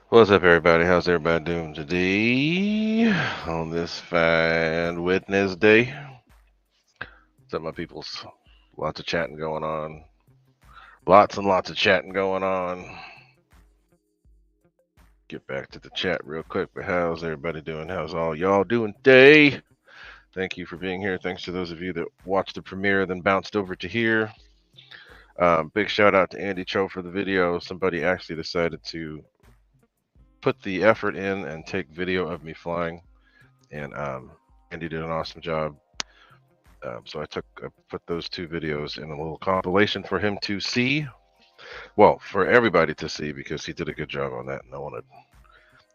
What's up, everybody? How's everybody doing today on this fine Wednesday? What's up, my peoples? Lots of chatting going on. Lots and lots of chatting going on. Get back to the chat real quick, but how's everybody doing? How's all y'all doing today? Thank you for being here. Thanks to those of you that watched the premiere, then bounced over to here. Big shout out to Andy Cho for the video. Somebody actually decided to put the effort in and take video of me flying, and Andy did an awesome job. So I put those two videos in a little compilation for him to see. Well, for everybody to see, because he did a good job on that, and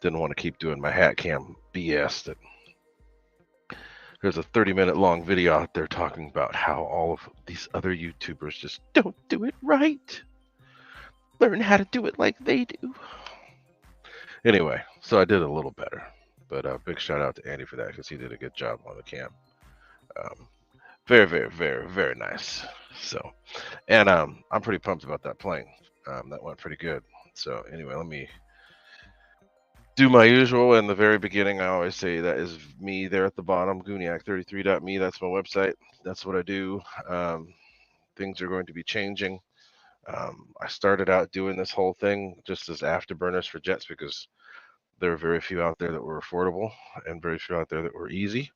didn't want to keep doing my hat cam BS. That there's a 30-minute long video out there talking about how all of these other YouTubers just don't do it right. Learn how to do it like they do. Anyway, so I did a little better, but big shout out to Andy for that, because he did a good job on the cam. Very, very, very, very nice. So, and I'm pretty pumped about that plane. That went pretty good. So anyway, let me do my usual. In the very beginning, I always say that is me there at the bottom, Gooniac33.me. That's my website. That's what I do. Things are going to be changing. I started out doing this whole thing just as afterburners for jets, because there were very few out there that were affordable, and very few out there that were easy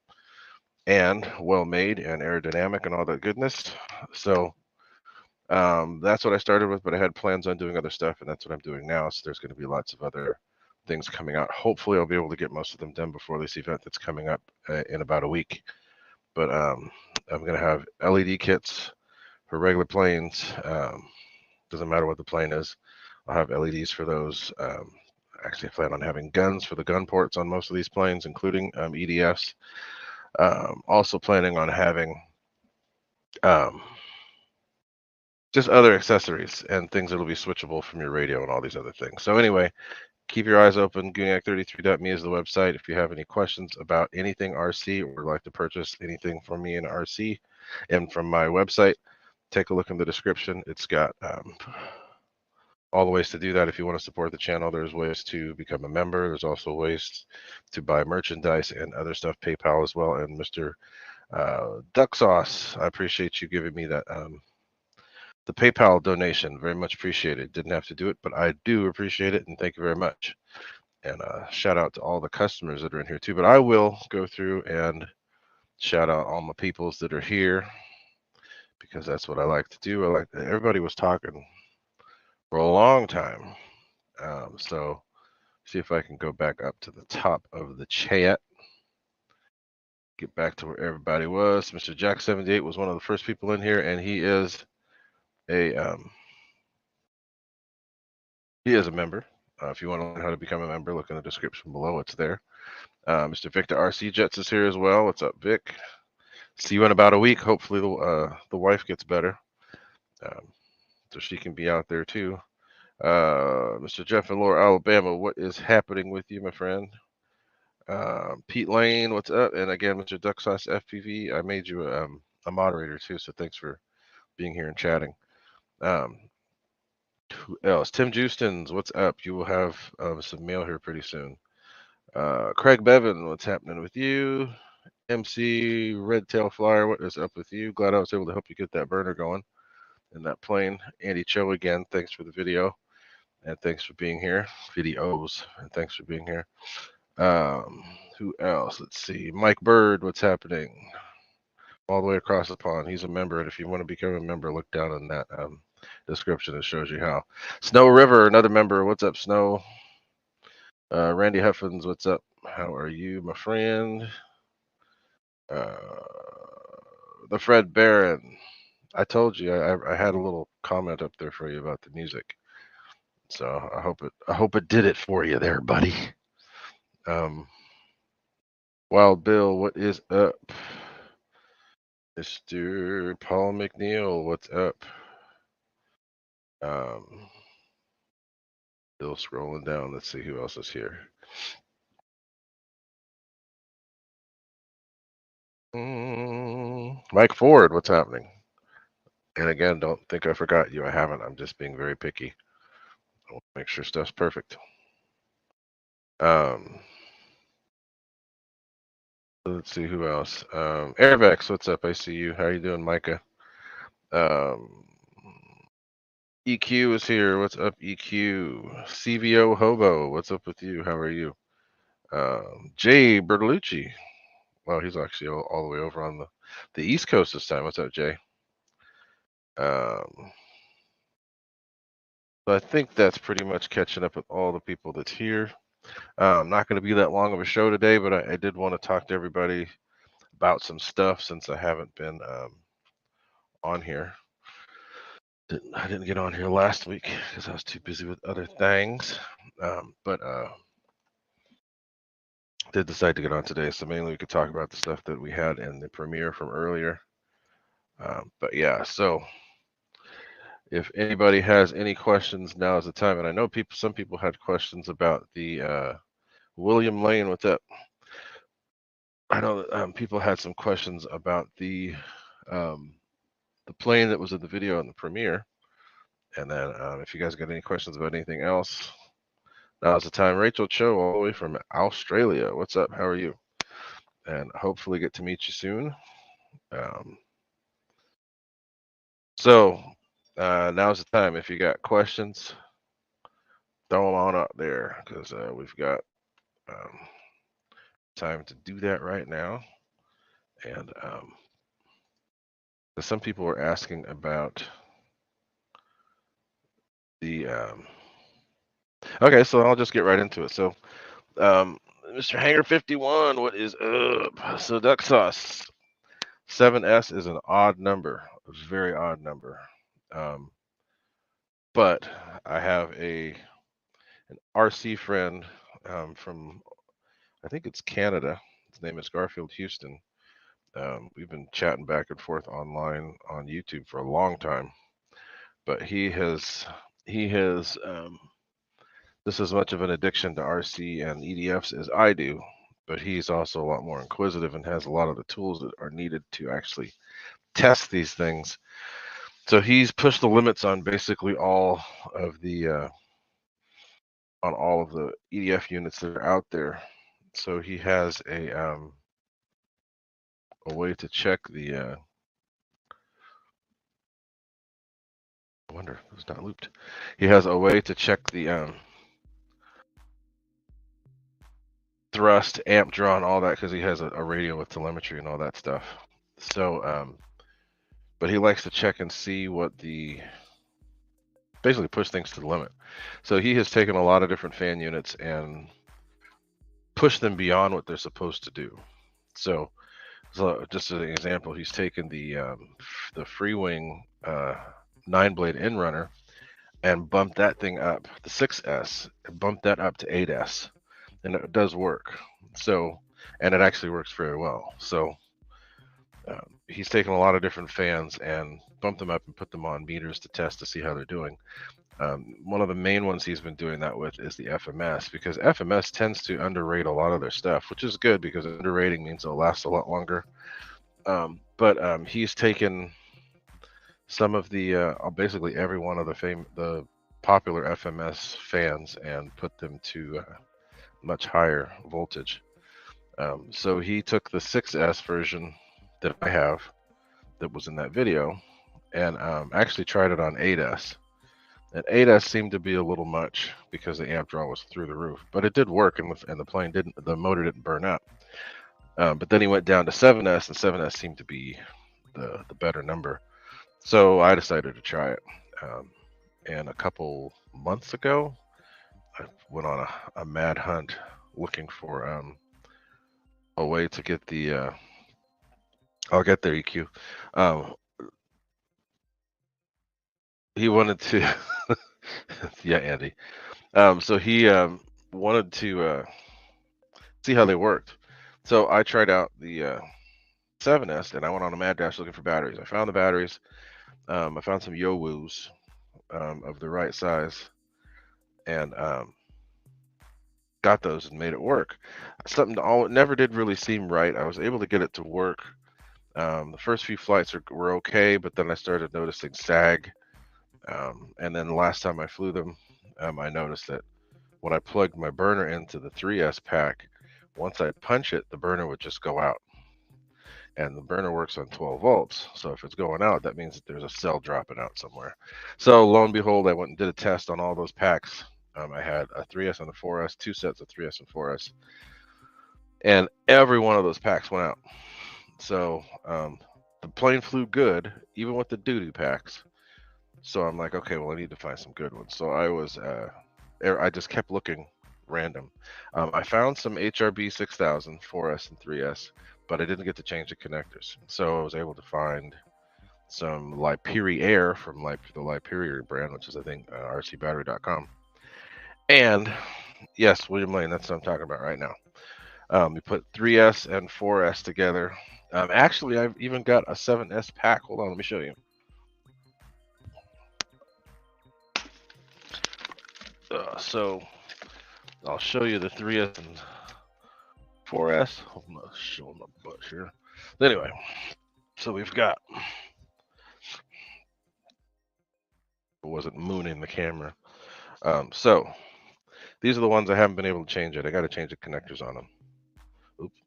and well made and aerodynamic and all that goodness. So that's what I started with, but I had plans on doing other stuff, and that's what I'm doing now. So there's going to be lots of other things coming out. Hopefully I'll be able to get most of them done before this event that's coming up in about a week. But I'm going to have LED kits for regular planes. Doesn't matter what the plane is. I'll have LEDs for those. Actually, I plan on having guns for the gun ports on most of these planes, including EDFs. Also planning on having just other accessories and things that'll be switchable from your radio and all these other things. So anyway, keep your eyes open. Gooniac33.me is the website. If you have any questions about anything RC, or would like to purchase anything from me in RC and from my website, take a look in the description. It's got all the ways to do that. If you want to support the channel, there's ways to become a member. There's also ways to buy merchandise and other stuff, PayPal as well. And Mr. Duck Sauce, I appreciate you giving me that the PayPal donation. Very much appreciated. Didn't have to do it, but I do appreciate it, and thank you very much. And shout out to all the customers that are in here too. But I will go through and shout out all my peoples that are here, because that's what I like to do. Everybody was talking for a long time. So see if I can go back up to the top of the chat. Get back to where everybody was. Mr. Jack78 was one of the first people in here, and he is a member. If you want to learn how to become a member, look in the description below. It's there. Mr. Victor RC Jets is here as well. What's up, Vic? See you in about a week. Hopefully the wife gets better, so she can be out there too. Mr. Jeff in Lower Alabama, what is happening with you, my friend? Pete Lane, what's up? And again, Mr. Duck Sauce FPV, I made you a moderator too, so thanks for being here and chatting. Who else? Tim Justins, what's up? You will have some mail here pretty soon. Craig Bevan, what's happening with you? MC Redtail Flyer, what is up with you? Glad I was able to help you get that burner going in that plane. Andy Cho again, thanks for the video, and thanks for being here. Videos, and thanks for being here. Who else? Let's see. Mike Bird, what's happening? All the way across the pond. He's a member, and if you want to become a member, look down on that description. It shows you how. Snow River, another member. What's up, Snow? Randy Huffins, what's up? How are you, my friend? The Fred Barron. I told you I had a little comment up there for you about the music. So I hope it did it for you there, buddy. Wild Bill, what is up? Mr. Paul McNeil, what's up? Still scrolling down. Let's see who else is here. Mike Ford, what's happening? And again, don't think I forgot you. I haven't. I'm just being very picky. I want to make sure stuff's perfect. Let's see who else. Airvex, what's up? I see you. How you doing, Micah? EQ is here. What's up, EQ? CVO Hobo, what's up with you? How are you? Jay Bertolucci. Well, he's actually all the way over on the East Coast this time. What's up, Jay? So I think that's pretty much catching up with all the people that's here. Not going to be that long of a show today, but I did want to talk to everybody about some stuff since I haven't been on here. I didn't get on here last week because I was too busy with other things. But did decide to get on today, so mainly we could talk about the stuff that we had in the premiere from earlier. But yeah, so if anybody has any questions, now is the time. And I know some people had questions about the William Lane. What's up? I know that people had some questions about the plane that was in the video in the premiere. And then if you guys got any questions about anything else, now's the time. Rachel Cho, all the way from Australia. What's up? How are you? And hopefully get to meet you soon. So now's the time. If you got questions, throw them on up there because we've got time to do that right now. And some people were asking about the okay, so I'll just get right into it. So Mr. Hanger 51, what is up? So duck sauce 7S is an odd number, a very odd number. But I have an RC friend from, I think it's Canada. His name is Garfield Houston. We've been chatting back and forth online on YouTube for a long time, but he has just as much of an addiction to RC and EDFs as I do, but he's also a lot more inquisitive and has a lot of the tools that are needed to actually test these things. So he's pushed the limits on basically all of the EDF units that are out there. So he has a way to check the I wonder if it was not looped. He has a way to check the thrust, amp draw, and all that because he has a radio with telemetry and all that stuff. So, but he likes to check and see what basically push things to the limit. So he has taken a lot of different fan units and pushed them beyond what they're supposed to do. So just as an example, he's taken the freewing 9-blade in runner and bumped that thing up, the 6S, and bumped that up to 8S, and it does work. So, and it actually works very well. So he's taken a lot of different fans and bumped them up and put them on meters to test to see how they're doing. One of the main ones he's been doing that with is the FMS, because FMS tends to underrate a lot of their stuff, which is good because underrating means it'll last a lot longer. But he's taken some of the basically every one of the popular FMS fans and put them to much higher voltage. So he took the 6S version that I have that was in that video and actually tried it on 8S. And 8S seemed to be a little much because the amp draw was through the roof, but it did work, and the motor didn't burn up. But then he went down to 7S, and 7S seemed to be the better number. So I decided to try it. And a couple months ago, I went on a mad hunt looking for a way to get the. I'll get there, EQ. Um, he wanted to. Yeah, Andy. So he wanted to see how they worked. So I tried out the 7S, and I went on a mad dash looking for batteries. I found the batteries. I found some Yowus of the right size, and got those and made it work. Something all never did really seem right. I was able to get it to work. The first few flights were okay, but then I started noticing sag. And then the last time I flew them, I noticed that when I plugged my burner into the 3S pack, once I punch it, the burner would just go out. And the burner works on 12 volts. So if it's going out, that means that there's a cell dropping out somewhere. So lo and behold, I went and did a test on all those packs. I had a 3S and a 4S, two sets of 3S and 4S, and every one of those packs went out. So the plane flew good, even with the doo-doo packs. So I'm like, okay, well, I need to find some good ones. So I just kept looking random. I found some HRB 6000, 4S and 3S, but I didn't get to change the connectors. So I was able to find some Liperi Air from the Liperi brand, which is, I think, rcbattery.com. And yes, William Lane, that's what I'm talking about right now. We put 3S and 4S together. Actually, I've even got a 7S pack. Hold on, let me show you. So I'll show you the 3S and 4S. I'm not showing my butt here. Anyway, so we've got. I wasn't mooning the camera. So these are the ones I haven't been able to change yet. I got to change the connectors on them. Oops,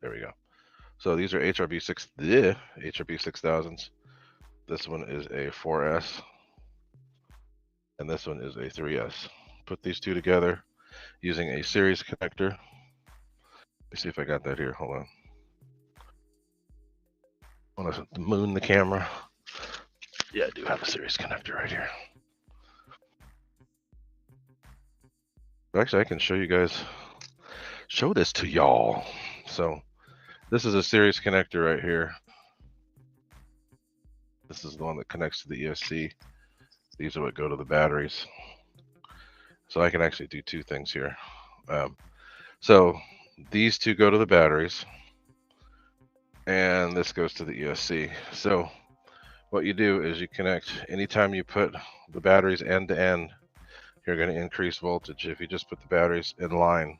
there we go. So these are HRB 6000s. This one is a 4S, and this one is a 3S. Put these two together using a series connector. Let me see if I got that here. Hold on. I want to moon the camera. Yeah, I do have a series connector right here. Actually, I can show you guys, show this to y'all. So this is a series connector right here. This is the one that connects to the ESC. These are what go to the batteries. So I can actually do two things here. So these two go to the batteries, and this goes to the ESC. So what you do is you connect, anytime you put the batteries end to end, you're going to increase voltage. If you just put the batteries in line,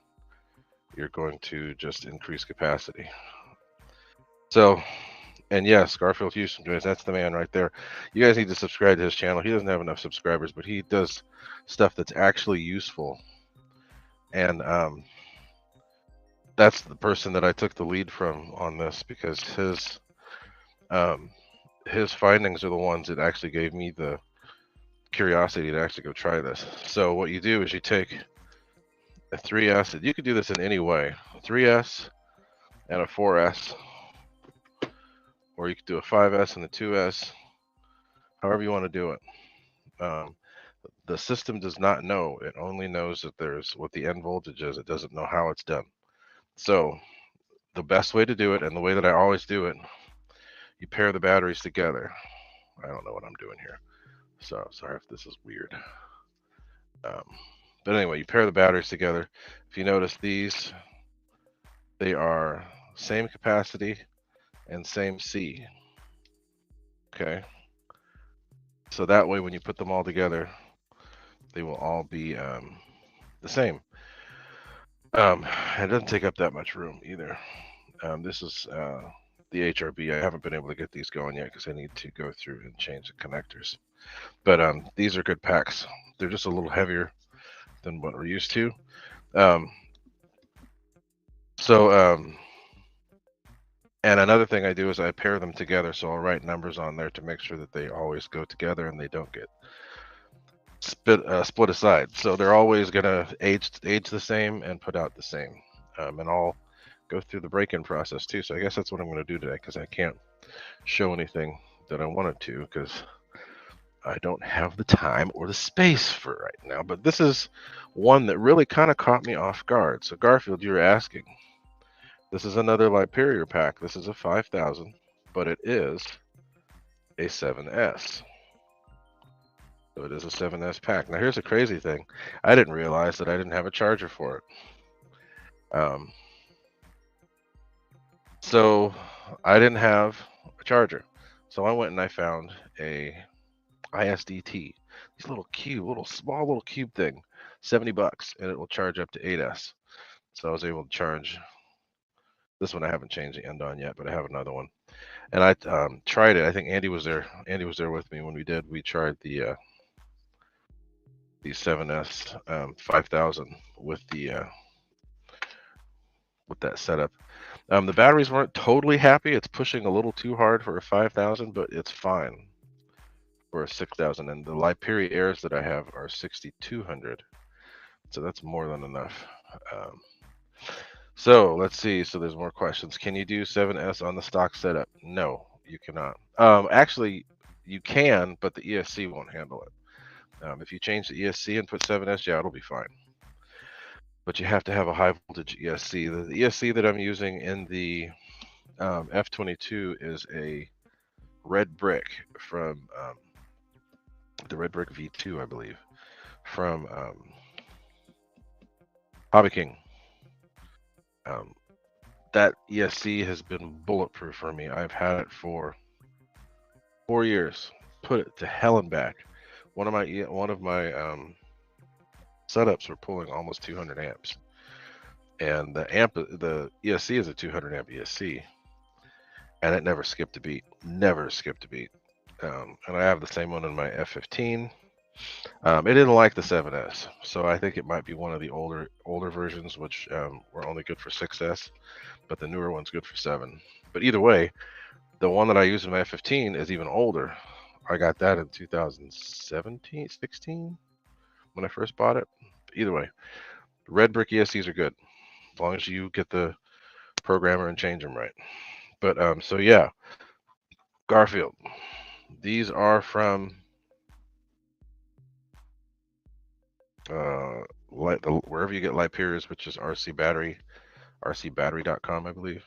you're going to just increase capacity. So, and yes, Garfield Houston, that's the man right there. You guys need to subscribe to his channel. He doesn't have enough subscribers, but he does stuff that's actually useful. And that's the person that I took the lead from on this, because his findings are the ones that actually gave me the curiosity to actually go try this. So what you do is you take a 3S, you could do this in any way, a 3S and a 4S, or you could do a 5S and a 2S, however you want to do it. The system does not know. It only knows that there's what the end voltage is. It doesn't know how it's done. So the best way to do it, and the way that I always do it, you pair the batteries together. I don't know what I'm doing here, so sorry if this is weird. But anyway, you pair the batteries together. If you notice, these, they are same capacity and same C. Okay. So that way, when you put them all together, they will all be the same. It doesn't take up that much room either. This is the HRB. I haven't been able to get these going yet because I need to go through and change the connectors. But these are good packs. They're just a little heavier than what we're used to. And another thing I do is I pair them together. So I'll write numbers on there to make sure that they always go together and they don't get split aside. So they're always going to age the same and put out the same. And I'll go through the break-in process too. So I guess that's what I'm going to do today, because I can't show anything that I wanted to, because I don't have the time or the space for it right now. But this is one that really kind of caught me off guard. So Garfield, you were asking. This is another Liperior pack. This is a 5,000, but it is a 7S. So it is a 7S pack. Now here's the crazy thing. I didn't realize that I didn't have a charger for it. So I didn't have a charger. So I went and I found a ISDT. These little small little cube thing, $70, and it will charge up to 8S. So I was able to charge this one. I haven't changed the end on yet, but I have another one. And I tried it. I think Andy was there. Andy was there with me when we did. We tried the 7S 5000 with that setup. The batteries weren't totally happy. It's pushing a little too hard for a 5,000, but it's fine for a 6,000. And the Liperi Airs that I have are 6,200, so that's more than enough. So let's see. So there's more questions. Can you do 7S on the stock setup? No, you cannot. Actually, you can, but the ESC won't handle it. If you change the ESC and put 7S, yeah, it'll be fine. But you have to have a high voltage ESC. The ESC that I'm using in the F22 is a red brick from the red brick V2, I believe, from Hobby King. That ESC has been bulletproof for me. I've had it for 4 years. Put it to hell and back. One of my setups were pulling almost 200 amps, and the ESC is a 200 amp ESC, and it never skipped a beat. Never skipped a beat. And I have the same one in my F15. It didn't like the 7S, so I think it might be one of the older versions, which were only good for 6S, but the newer one's good for 7. But either way, the one that I use in my F15 is even older. I got that in 2017, 16 when I first bought it. Either way, red brick ESCs are good as long as you get the programmer and change them right. But so yeah, Garfield, these are from wherever you get Liperiors, which is RC Battery, rcbattery.com, I believe.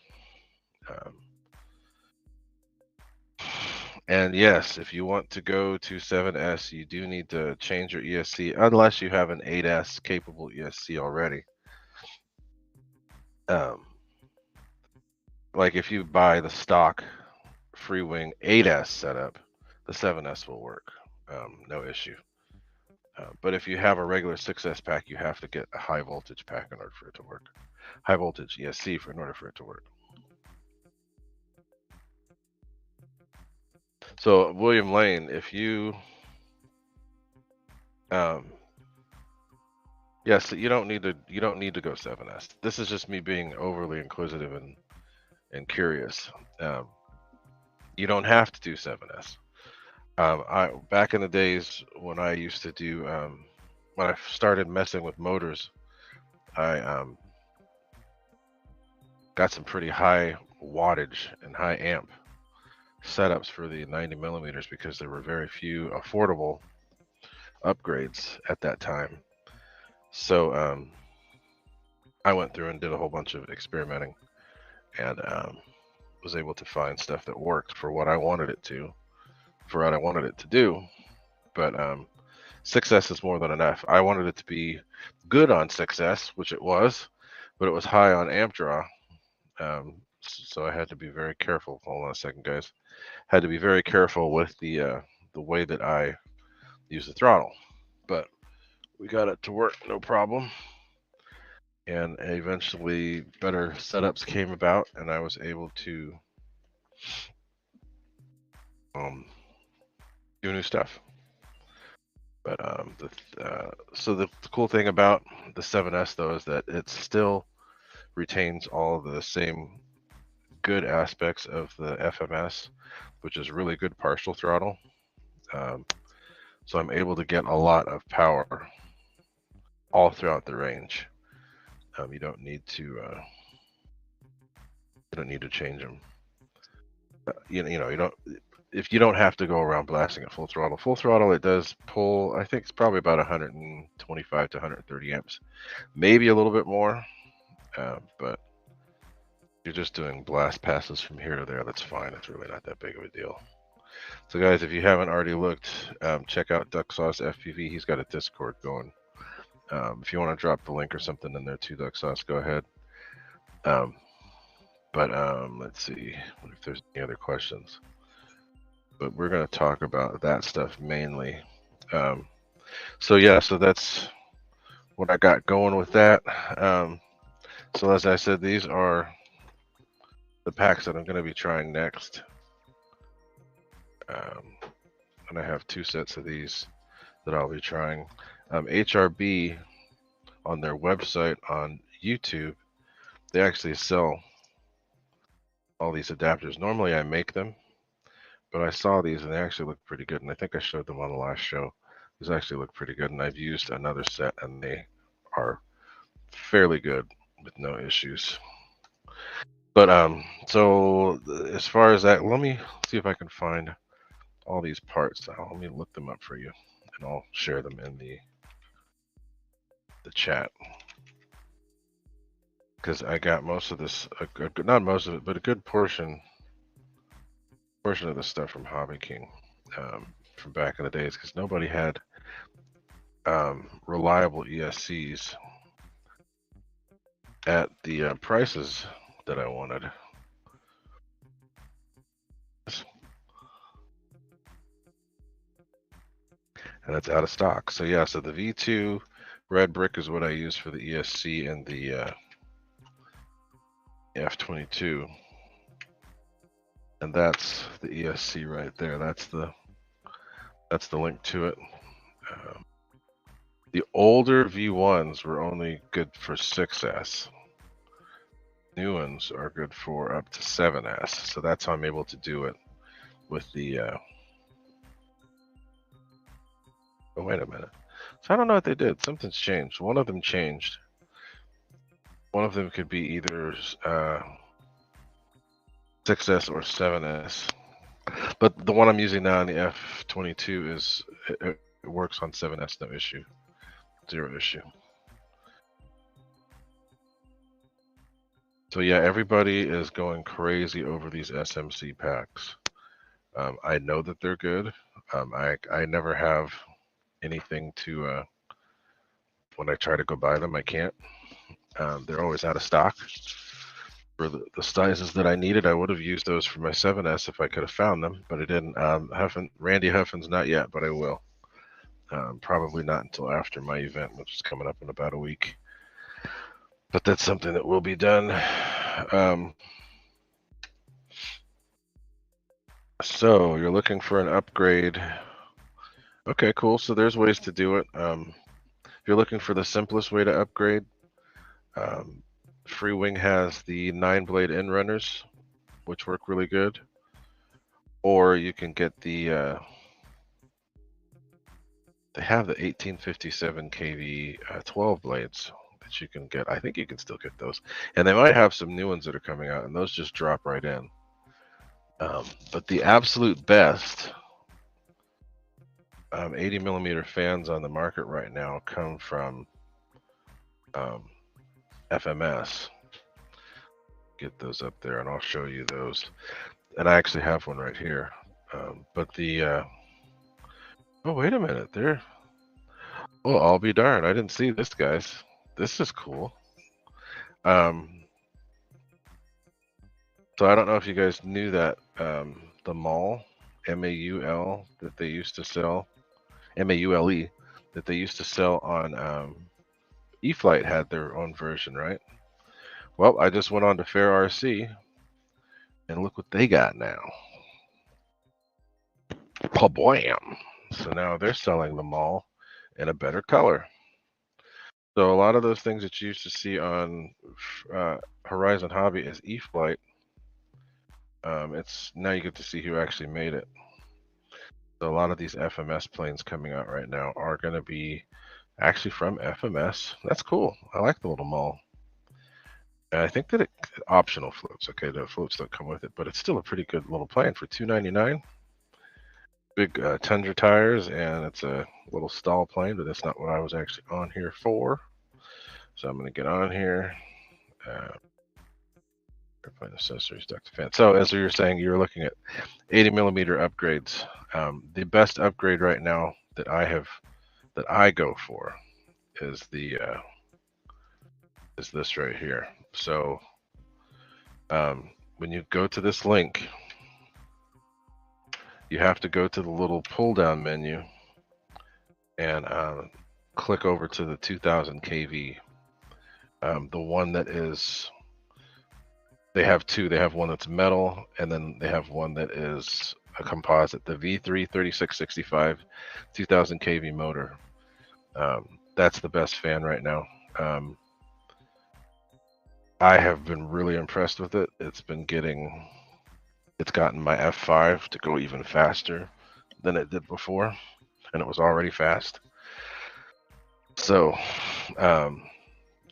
And yes, if you want to go to 7S, you do need to change your ESC unless you have an 8S capable ESC already. Like if you buy the stock freewing 8S setup, the 7S will work, no issue. But if you have a regular 6S pack, you have to get a high voltage pack in order for it to work. High voltage ESC in order for it to work. So William Lane, if you yes, you don't need to go 7S. This is just me being overly inquisitive and curious. You don't have to do 7S. I back in the days when I used to do when I started messing with motors, I got some pretty high wattage and high amp setups for the 90 millimeters because there were very few affordable upgrades at that time. So I went through and did a whole bunch of experimenting and was able to find stuff that worked for what I wanted it to, do. But 6S is more than enough. I wanted it to be good on 6S, which it was, but it was high on amp draw. So I had to be very careful. Hold on a second, guys. Had to be very careful with the way that I use the throttle. But we got it to work, no problem. And eventually better setups came about, and I was able to do new stuff. But so the cool thing about the 7S though is that it still retains all the same good aspects of the FMS, which is really good partial throttle. So I'm able to get a lot of power all throughout the range. You don't need to change them. You don't. if you don't have to go around blasting at full throttle. Full throttle, it does pull, I think it's probably about 125 to 130 amps, maybe a little bit more, but you're just doing blast passes from here to there. That's fine. It's really not that big of a deal. So guys, if you haven't already looked, check out Duck Sauce FPV. He's got a Discord going. If you want to drop the link or something in there too, Duck Sauce, go ahead. Let's see if there's any other questions. But we're going to talk about that stuff mainly. So that's what I got going with that. So as I said, these are the packs that I'm going to be trying next. And I have 2 sets of these that I'll be trying. HRB on their website on YouTube, they actually sell all these adapters. Normally I make them, but I saw these and they actually look pretty good. And I think I showed them on the last show. These actually look pretty good. And I've used another set and they are fairly good with no issues. But so as far as that, let me see if I can find all these parts. Let me look them up for you and I'll share them in the chat. Because I got most of this, not most of it, but a good portion of this stuff from Hobby King from back in the days, because nobody had reliable ESCs at the prices that I wanted. And it's out of stock. So yeah, so the V2 red brick is what I use for the ESC and the F22. And that's the ESC right there. That's the link to it. The older V1s were only good for 6S. New ones are good for up to 7S. So that's how I'm able to do it with the oh, wait a minute. So I don't know what they did. Something's changed. One of them changed. One of them could be either 6S or 7S. But the one I'm using now in the F22 is it works on 7S, no issue. 0 issue. So yeah, everybody is going crazy over these SMC packs. I know that they're good. I never have anything to when I try to go buy them, I can't. They're always out of stock. For the sizes that I needed, I would have used those for my 7S if I could have found them, but I didn't. Randy Huffen's not yet, but I will. Probably not until after my event, which is coming up in about a week. But that's something that will be done. So you're looking for an upgrade. Okay, cool. So there's ways to do it. If you're looking for the simplest way to upgrade, Freewing has the 9-blade end runners, which work really good. Or you can get the they have the 1857 kV 12 blades that you can get. I think you can still get those, and they might have some new ones that are coming out, and those just drop right in. But the absolute best 80 millimeter fans on the market right now come from FMS. Get those up there, and I'll show you those. And I actually have one right here. But the oh, wait a minute, there. Oh, I'll be darned, I didn't see this, guys. This is cool. So I don't know if you guys knew that the mall, MAUL, that they used to sell, MAULE, that they used to sell on E-Flight had their own version, right? Well, I just went on to Fair RC, and look what they got now. Kablam! So now they're selling the mall in a better color. So a lot of those things that you used to see on Horizon Hobby as E-Flight, it's now you get to see who actually made it. So a lot of these FMS planes coming out right now are going to be actually from FMS. That's cool. I like the little mall. And I think that optional floats. Okay, the floats don't come with it, but it's still a pretty good little plane for $299. big Tundra tires, and it's a little stall plane, but that's not what I was actually on here for. So I'm going to get on here. Airplane accessories, duct fan. So as you were saying, you were looking at 80 millimeter upgrades. The best upgrade right now that I go for is this right here. So when you go to this link, you have to go to the little pull down menu and click over to the 2000 kV. The one that is, they have two. They have one that's metal, and then they have one that is a composite. The V3 3665 2000 kV motor. That's the best fan right now. I have been really impressed with it. It's gotten my F5 to go even faster than it did before, and it was already fast. So,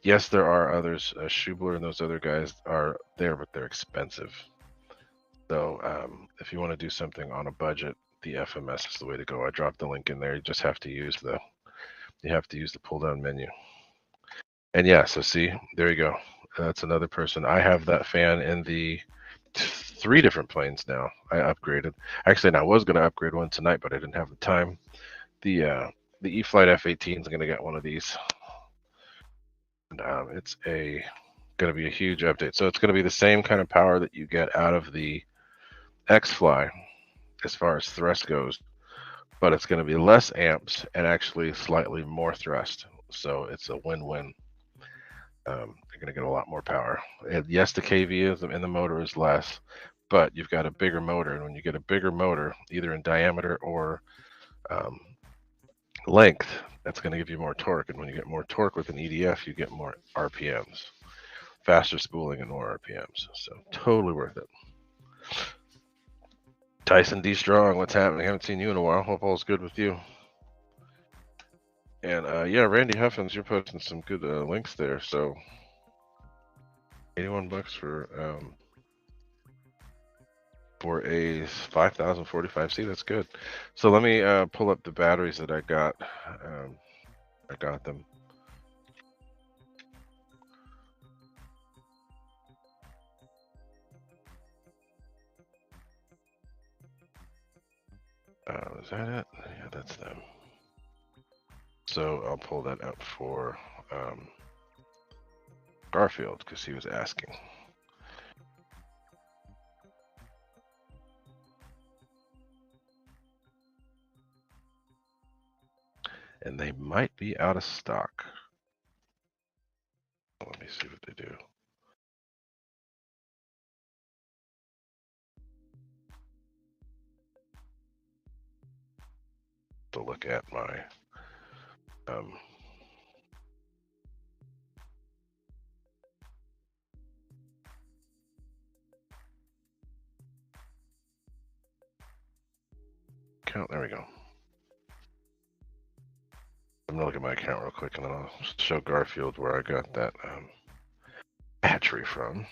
yes, there are others. Schubler and those other guys are there, but they're expensive. So, if you want to do something on a budget, the FMS is the way to go. I dropped the link in there. You just have to use the pull down menu. And yeah, so see, there you go. That's another person. I have that fan in the 3 different planes now. I upgraded. Actually, and I was going to upgrade one tonight, but I didn't have the time. The E-flite F-18 is going to get one of these. And it's going to be a huge update. So it's going to be the same kind of power that you get out of the X-Fly as far as thrust goes, but it's going to be less amps and actually slightly more thrust. So it's a win-win. You're going to get a lot more power. And yes, the kV is in the motor is less, but you've got a bigger motor. And when you get a bigger motor, either in diameter or length, that's going to give you more torque. And when you get more torque with an EDF, you get more RPMs, faster spooling and more RPMs. So totally worth it. Tyson D. Strong, what's happening? I haven't seen you in a while. Hope all's good with you. And yeah, Randy Huffins, you're posting some good links there. So $81 for a 5045C. That's good. So let me pull up the batteries that I got. I got them. Is that it? Yeah, that's them. So I'll pull that up for Garfield because he was asking. And they might be out of stock. Let me see what they do. To look at my account. There we go. I'm gonna look at my account real quick, and then I'll show Garfield where I got that battery from.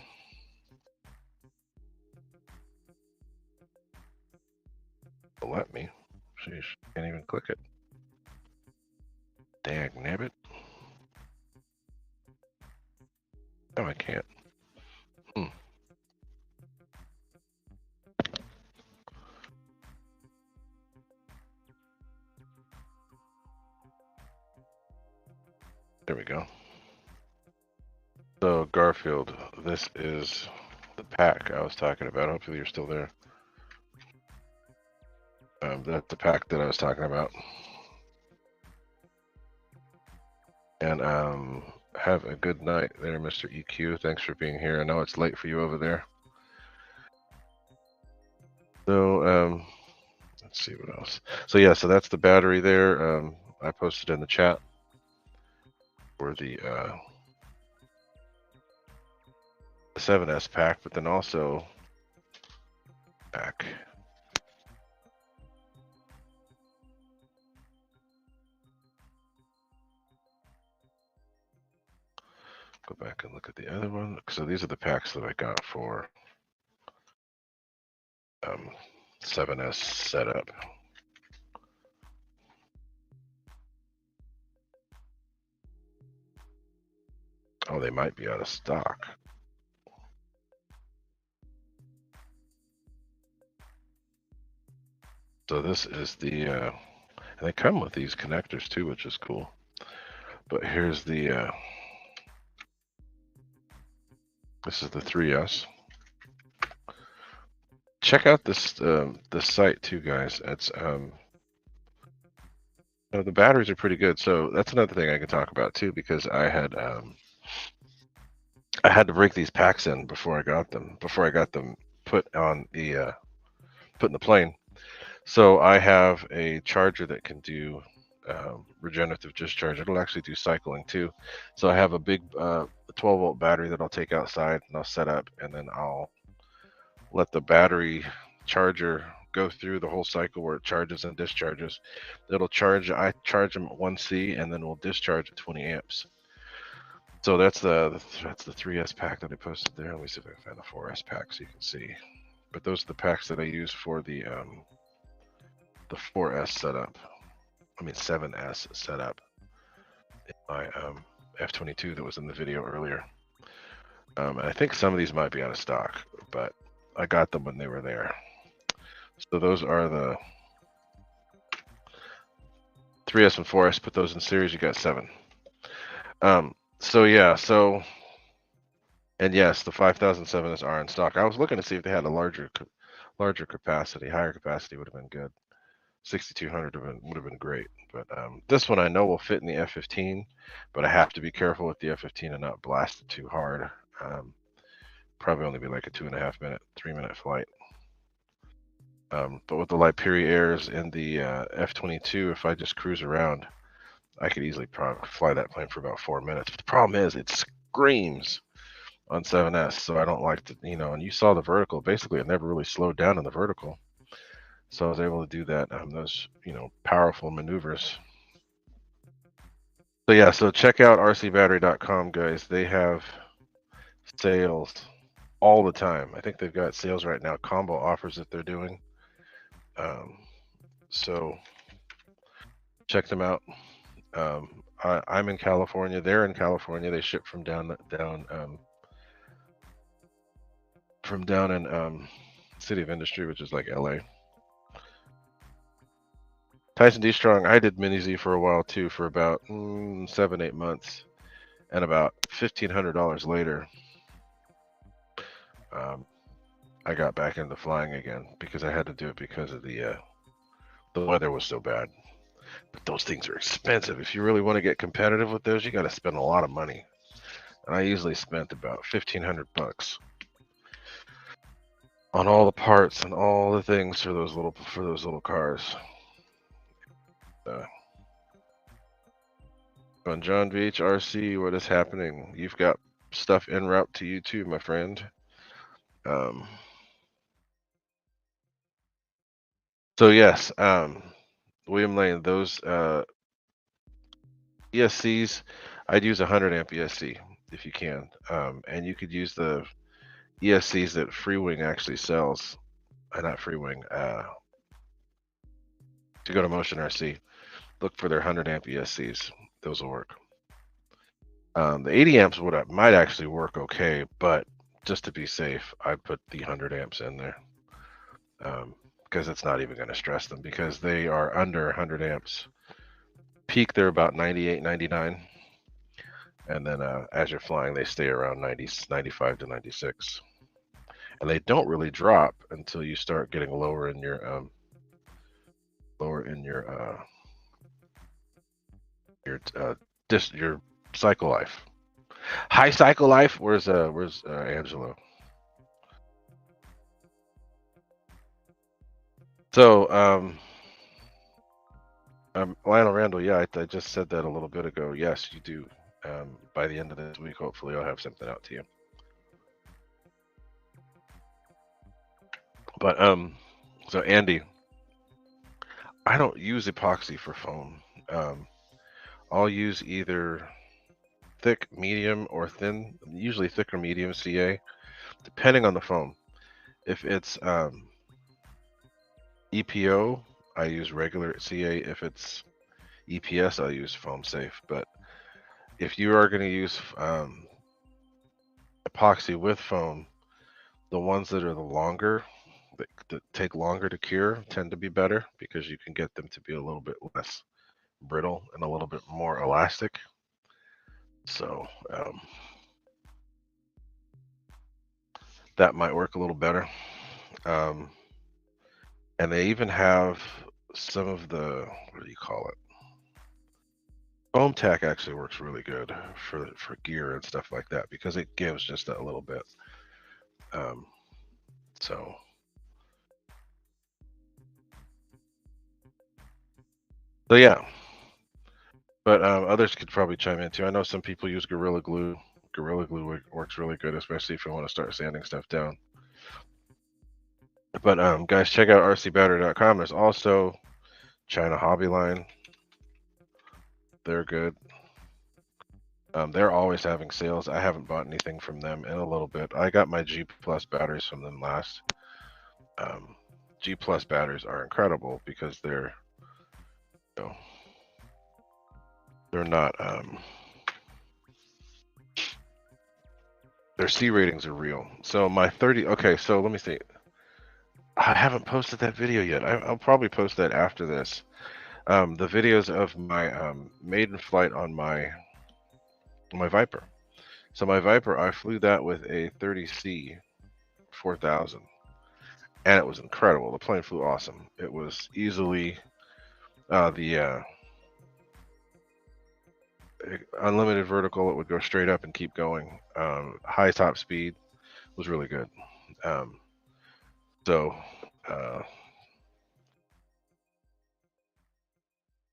Let me. Sheesh, can't even click it. Dag nabbit. No, I can't. There we go. So Garfield, this is the pack I was talking about. Hopefully you're still there. That's the pack that I was talking about. And have a good night there, Mr. EQ. Thanks for being here. I know it's late for you over there. So let's see what else. So yeah, so that's the battery there. I posted in the chat for the 7S pack, but then also pack. Go back and look at the other one. So these are the packs that I got for 7S setup. Oh, they might be out of stock. So this is the, and they come with these connectors too, which is cool. But here's the, this is the 3S. Check out this this site too, guys. It's the batteries are pretty good. So that's another thing I can talk about too, because I had to break these packs in before I got them. Before I got them put on the put in the plane. So I have a charger that can do regenerative discharge. It'll actually do cycling too. So I have a big 12-volt battery that I'll take outside and I'll set up, and then I'll let the battery charger go through the whole cycle where it charges and discharges. It'll charge. I charge them at 1C, and then we'll discharge at 20 amps. So that's the 3S pack that I posted there. Let me see if I can find the 4S pack so you can see. But those are the packs that I use for the 4S setup. I mean 7S setup in my F22 that was in the video earlier. And I think some of these might be out of stock, but I got them when they were there. So those are the 3S and 4S. Put those in series, you got 7. So yeah, so, and yes, the 5007s are in stock. I was looking to see if they had a larger capacity. Higher capacity would have been good. 6200 would have been great. But this one I know will fit in the F15, but I have to be careful with the F15 and not blast it too hard. Probably only be like a 2.5 minute, 3-minute flight. But with the Liperi Airs and the F22, if I just cruise around, I could easily fly that plane for about 4 minutes. But the problem is it screams on 7S, so I don't like to, and you saw the vertical. Basically, it never really slowed down in the vertical. So I was able to do that, those, powerful maneuvers. So yeah, so check out rcbattery.com, guys. They have sales all the time. I think they've got sales right now, combo offers that they're doing. So check them out. I'm in California. They're in California. They ship from down in City of Industry, which is like LA. Tyson D Strong. I did Mini Z for a while too, for about 7-8 months, and about $1,500 later, I got back into flying again because I had to do it because of the weather was so bad. But those things are expensive. If you really want to get competitive with those, you got to spend a lot of money. And I usually spent about $1,500 on all the parts and all the things for those little cars. On John Beach, RC, what is happening? You've got stuff en route to you too, my friend. So yes, William Lane, those ESCs, I'd use 100 amp ESC if you can, and you could use the ESCs that Freewing actually sells. Not Freewing. To go to Motion RC, look for their 100 amp ESCs. Those will work. The 80 amps might actually work okay, but just to be safe, I'd put the 100 amps in there, because it's not even going to stress them because they are under 100 amps. Peak, they're about 98, 99. And then as you're flying, they stay around 90, 95 to 96. And they don't really drop until you start getting lower in your your cycle life. High cycle life. Where's Angelo? So Lionel Randall, yeah, I just said that a little bit ago. Yes, you do. By the end of this week, hopefully, I'll have something out to you. But so Andy, I don't use epoxy for foam. I'll use either thick, medium, or thin. Usually thick or medium CA, depending on the foam. If it's EPO, I use regular CA. If it's EPS, I'll use foam safe. But if you are going to use epoxy with foam, the ones that are the longer, that take longer to cure, tend to be better because you can get them to be a little bit less brittle and a little bit more elastic. So that might work a little better. And they even have some of the, what do you call it? Foam tack actually works really good for gear and stuff like that because it gives just that little bit. So yeah, but others could probably chime in too. I know some people use Gorilla Glue. Gorilla Glue works really good, especially if you want to start sanding stuff down. But guys, check out rcbattery.com. There's also China Hobby Line. They're good. They're always having sales. I haven't bought anything from them in a little bit. I got my G Plus batteries from them last. G Plus batteries are incredible because they're, you know, they're not their C ratings are real. So my 30. Okay, so let me see. I haven't posted that video yet. I'll probably post that after this. The videos of my maiden flight on my Viper. So my Viper, I flew that with a 30C 4000, and it was incredible. The plane flew awesome. It was easily the unlimited vertical. It would go straight up and keep going. High top speed was really good. So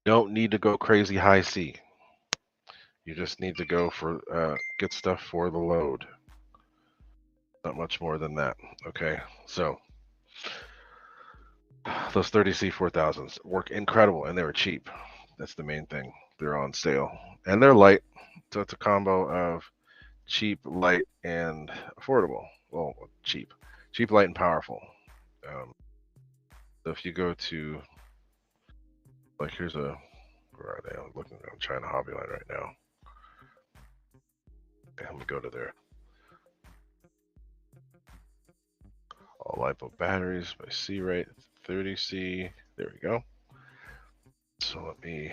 don't need to go crazy high C. You just need to go for get stuff for the load. Not much more than that. Okay, so those 30C 4000s work incredible, and they were cheap. That's the main thing. They're on sale, and they're light. So it's a combo of cheap, light, and affordable. Well, cheap, light, and powerful. So if you go to, like, here's a, where are they? I'm looking on China Hobby Line right now. Okay, I'm gonna go to there. All lipo batteries by C rate 30C. There we go. So let me,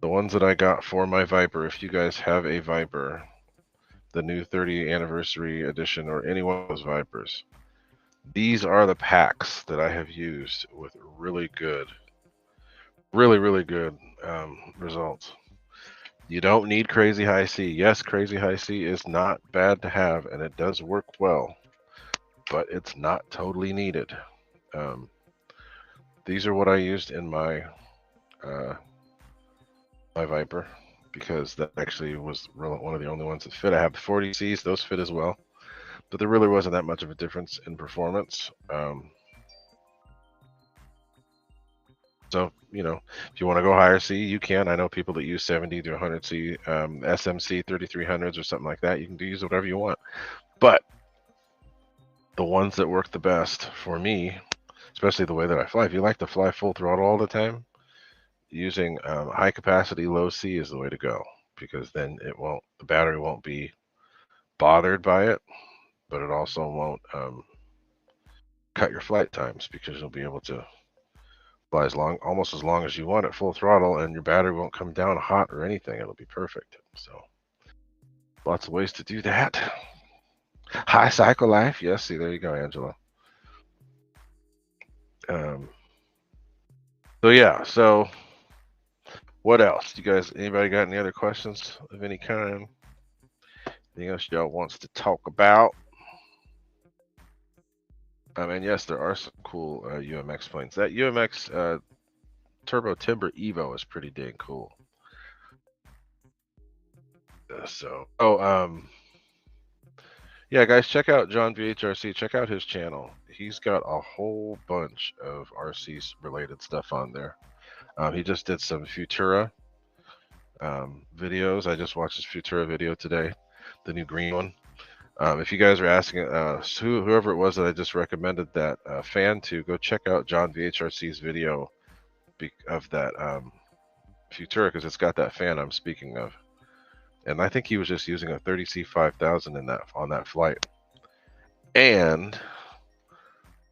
the ones that I got for my Viper, if you guys have a Viper, the new 30th anniversary edition or any one of those Vipers, these are the packs that I have used with really good results. You don't need crazy high C. Yes, crazy high C is not bad to have, and it does work well, but it's not totally needed. These are what I used in my my Viper, because that actually was one of the only ones that fit. I have the 40Cs; those fit as well, but there really wasn't that much of a difference in performance. So, you know, if you want to go higher C, you can. I know people that use 70 to 100C, SMC 3300s or something like that. You can use whatever you want. But the ones that work the best for me, especially the way that I fly, if you like to fly full throttle all the time, using high capacity, low C is the way to go, because then the battery won't be bothered by it, but it also won't cut your flight times, because you'll be able to fly almost as long as you want at full throttle, and your battery won't come down hot or anything. It'll be perfect. So lots of ways to do that. High cycle life. Yes, see, there you go, Angela. So yeah, so what else? You guys, anybody got any other questions of any kind? Anything else y'all wants to talk about? And yes, there are some cool UMX planes. That UMX Turbo Timber Evo is pretty dang cool. Yeah, guys, check out John VHRC. Check out his channel. He's got a whole bunch of RC related stuff on there. He just did some Futura videos. I just watched his Futura video today, the new green one. If you guys are asking whoever it was that I just recommended that fan to, go check out John VHRC's video of that Futura, because it's got that fan I'm speaking of. and I think he was just using a 30C 5000 in that on that flight, and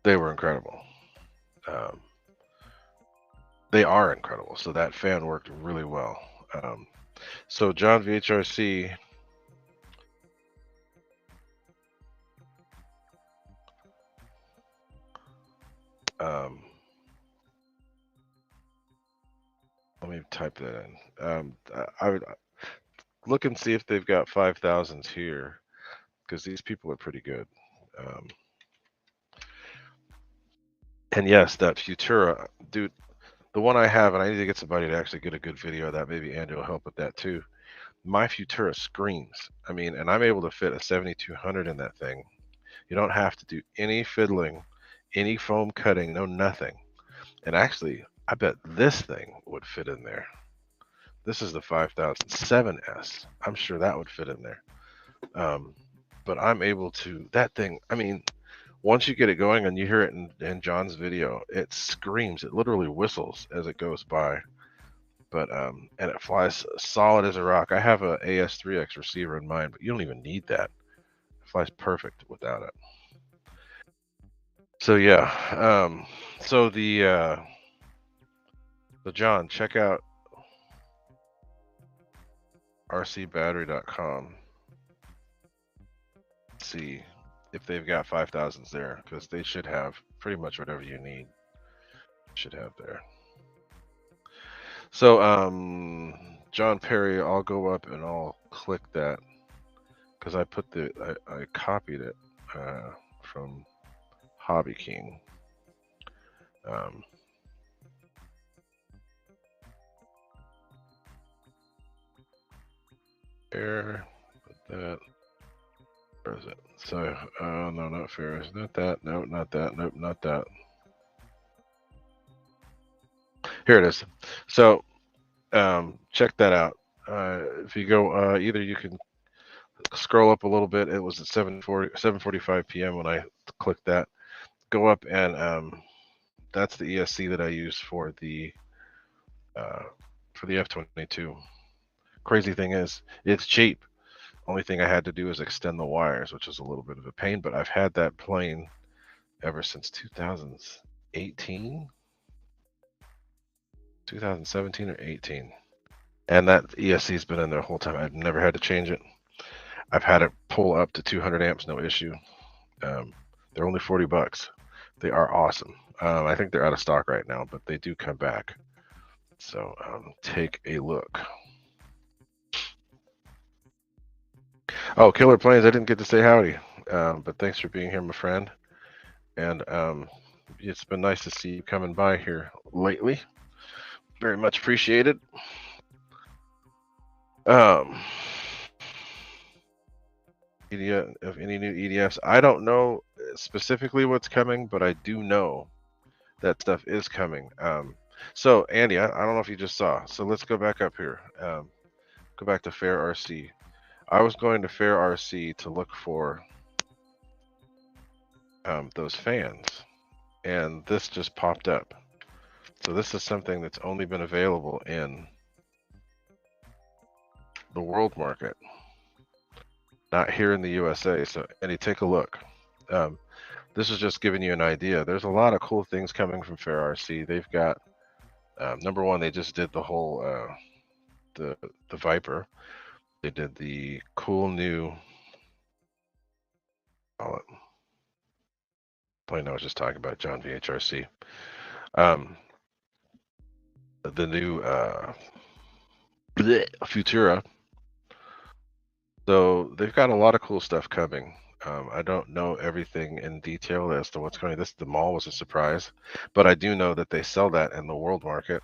they were incredible. Um, they are incredible. So that fan worked really well. So John VHRC. Um, Let me type that in. I would look and see if they've got 5000s here, because these people are pretty good. Um, and yes, that Futura, dude, the one I have, and I need to get somebody to actually get a good video of that. Maybe Andy will help with that too. My Futura screams. I mean, and I'm able to fit a 7200 in that thing. You don't have to do any fiddling, any foam cutting, no nothing. And actually, I bet this thing would fit in there. This is the 5007S. I'm sure that would fit in there. But I'm able to, that thing, I mean, once you get it going and you hear it in John's video, it screams. It literally whistles as it goes by. But and it flies solid as a rock. I have a AS3X receiver in mind, but you don't even need that. It flies perfect without it. So yeah, so John, check out rcbattery.com. See if they've got 5000s there, because they should have pretty much whatever you need. Should have there. So John Perry, I'll go up and I'll click that, because I put I copied it from Hobby King. Fair, put that. Where is it? So, no, not fair. Not that. No, not that. Nope, not that. Here it is. So, check that out. If you go, either you can scroll up a little bit. It was at 7:45 p.m. when I clicked that. Go up and that's the ESC that I use for the F-22. Crazy thing is, it's cheap. Only thing I had to do is extend the wires, which is a little bit of a pain. But I've had that plane ever since 2018, 2017 or 18, and that ESC's been in there the whole time. I've never had to change it. I've had it pull up to 200 amps, no issue. They're only $40. They are awesome. I think they're out of stock right now, but they do come back. So take a look. Oh, Killer Planes, I didn't get to say howdy, but thanks for being here, my friend. And it's been nice to see you coming by here lately. Very much appreciated. Of any new EDFs, I don't know specifically what's coming, but I do know that stuff is coming. So Andy, I don't know if you just saw. So let's go back up here. Go back to Fair RC. I was going to Fair RC to look for those fans, and this just popped up. So this is something that's only been available in the world market, not here in the USA. So Andy, take a look. This is just giving you an idea. There's a lot of cool things coming from Fair RC. They've got number one, they just did the whole the Viper. They did the cool new plane I was just talking about, John VHRC. The new Futura. So they've got a lot of cool stuff coming. I don't know everything in detail as to what's coming. The mall was a surprise, but I do know that they sell that in the world market.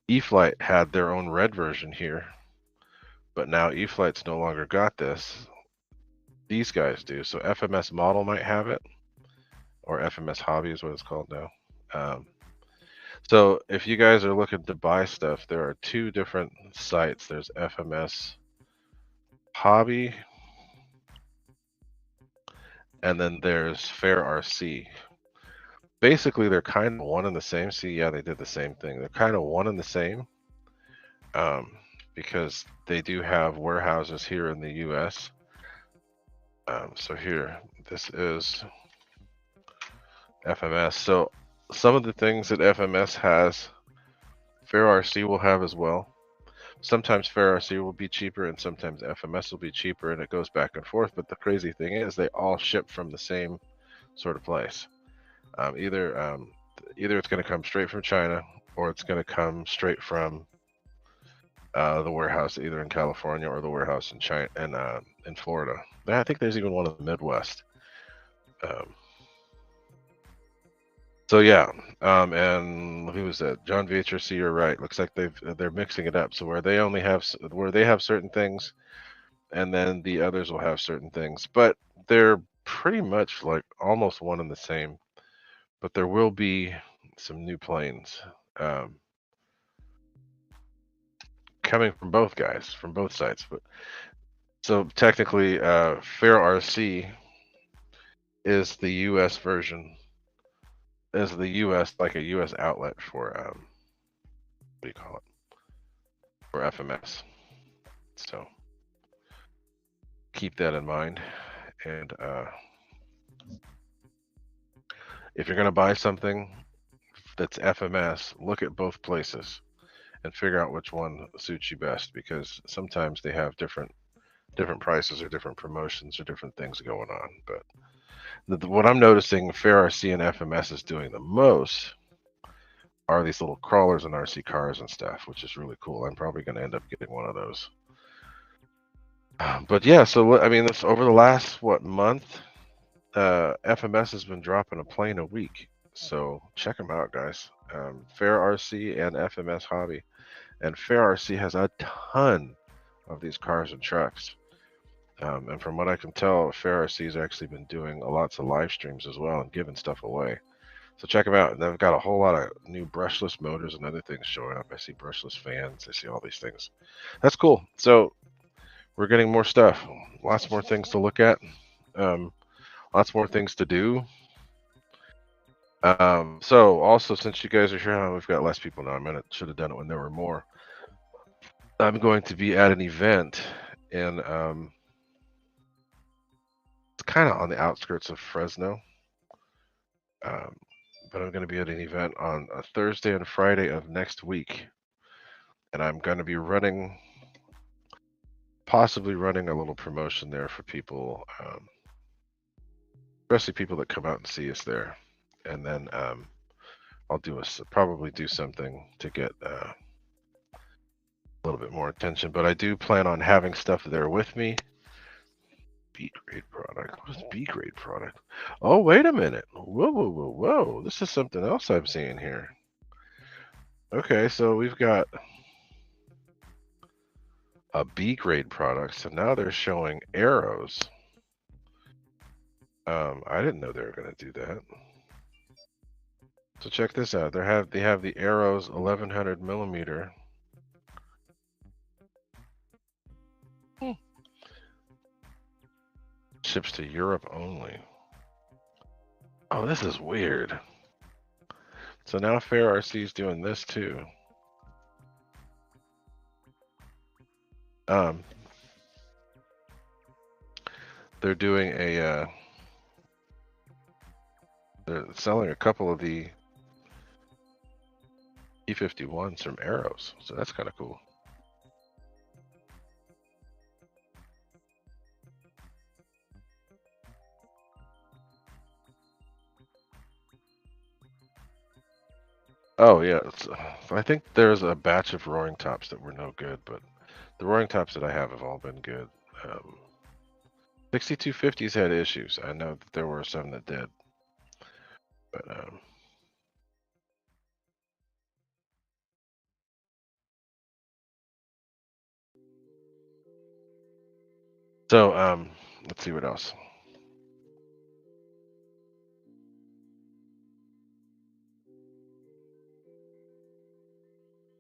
E-Flight had their own red version here, but now E-Flight's no longer got this. These guys do. So FMS Model might have it, or FMS Hobby is what it's called now. So if you guys are looking to buy stuff, there are two different sites. There's FMS Hobby, and then there's Fair RC. Basically, they're kind of one and the same. See, yeah, they did the same thing. They're kind of one and the same, because they do have warehouses here in the U.S. So here, this is FMS. So some of the things that FMS has, Fair RC will have as well. Sometimes Fair RC will be cheaper and sometimes FMS will be cheaper, and it goes back and forth. But the crazy thing is they all ship from the same sort of place. Either it's going to come straight from China or it's going to come straight from the warehouse either in California or the warehouse in China and in Florida. I think there's even one in the Midwest. So yeah, and who was that? John VHRC, you're right. Looks like they're mixing it up. So where they have certain things, and then the others will have certain things, but they're pretty much like almost one and the same. But there will be some new planes coming from both guys, from both sides. But so technically, Fair RC is the U.S. version, is the U.S. like a U.S. outlet for what do you call it? For FMS. So keep that in mind. And if you're going to buy something that's FMS, look at both places and figure out which one suits you best, because sometimes they have different prices or different promotions or different things going on. But what I'm noticing Fair RC and FMS is doing the most are these little crawlers and RC cars and stuff, which is really cool. I'm probably going to end up getting one of those. But yeah, so I mean, this over the last month, FMS has been dropping a plane a week. So check them out, guys. Fair RC and FMS Hobby, and Fair RC has a ton of these cars and trucks. And from what I can tell, Fair RC has actually been doing lots of live streams as well and giving stuff away. So check them out. And they've got a whole lot of new brushless motors and other things showing up. I see brushless fans. I see all these things. That's cool. So we're getting more stuff. Lots more things to look at. Lots more things to do. So also, since you guys are here, we've got less people now. I should have done it when there were more. I'm going to be at an event in it's kind of on the outskirts of Fresno. But I'm going to be at an event on a Thursday and Friday of next week, and I'm going to be possibly running a little promotion there for people, especially people that come out and see us there. And then I'll probably do something to get a little bit more attention. But I do plan on having stuff there with me. B grade product. What is B grade product? Oh, wait a minute. Whoa. This is something else I'm seeing here. Okay, so we've got a B grade product. So now they're showing arrows. I didn't know they were going to do that. So check this out. They have the arrows 1100 millimeter. Ships to Europe only. Oh, this is weird. So now Fair RC is doing this too. They're doing they're selling a couple of the E51s from arrows, so that's kind of cool. Oh yeah, I think there's a batch of roaring tops that were no good, but the roaring tops that I have all been good. 6250s had issues. I know that there were some that did, but so let's see what else.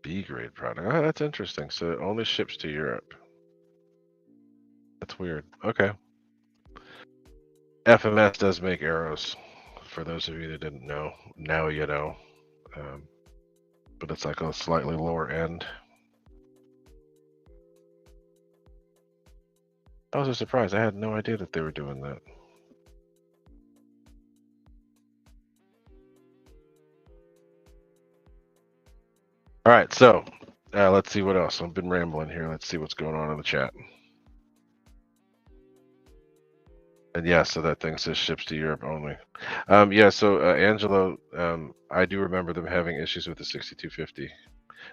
B grade product. Oh, that's interesting. So it only ships to Europe. That's weird. Okay. FMS does make arrows. For those of you that didn't know, now you know. But it's like a slightly lower end. That was a surprise. I had no idea that they were doing that. All right, so let's see what else. I've been rambling here. Let's see what's going on in the chat. And yeah, so that thing says ships to Europe only. Yeah, so Angelo, I do remember them having issues with the 6250.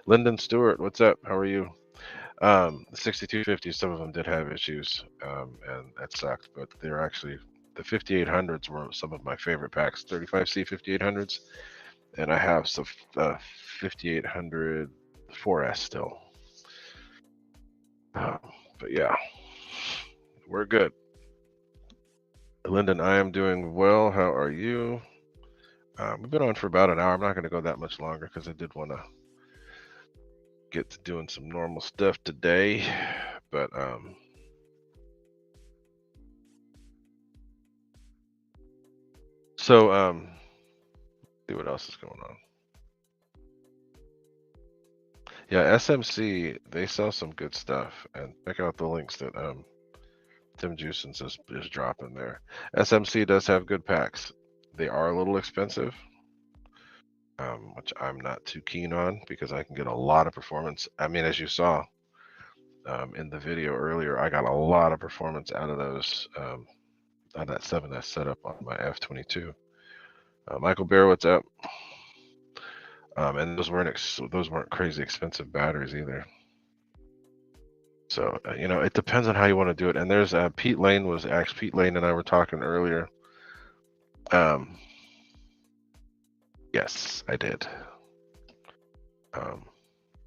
Lyndon Stewart, what's up? How are you? The 6250, some of them did have issues, and that sucked. But they're actually the 5800s were some of my favorite packs. 35C 5800s, and I have some 5800 4S still. But yeah, we're good. Lyndon, I am doing well. How are you? We've been on for about an hour. I'm not going to go that much longer because I did want to get to doing some normal stuff today. But so see what else is going on. Yeah, SMC, they sell some good stuff, and check out the links that Tim Jusins is dropping there. SMC does have good packs. They are a little expensive, which I'm not too keen on because I can get a lot of performance. I mean, as you saw in the video earlier, I got a lot of performance out of those, out of that 7S setup on my F22. Michael Bear, what's up? And those weren't crazy expensive batteries either. So you know, it depends on how you want to do it. And there's Pete Lane and I were talking earlier. Yes, I did.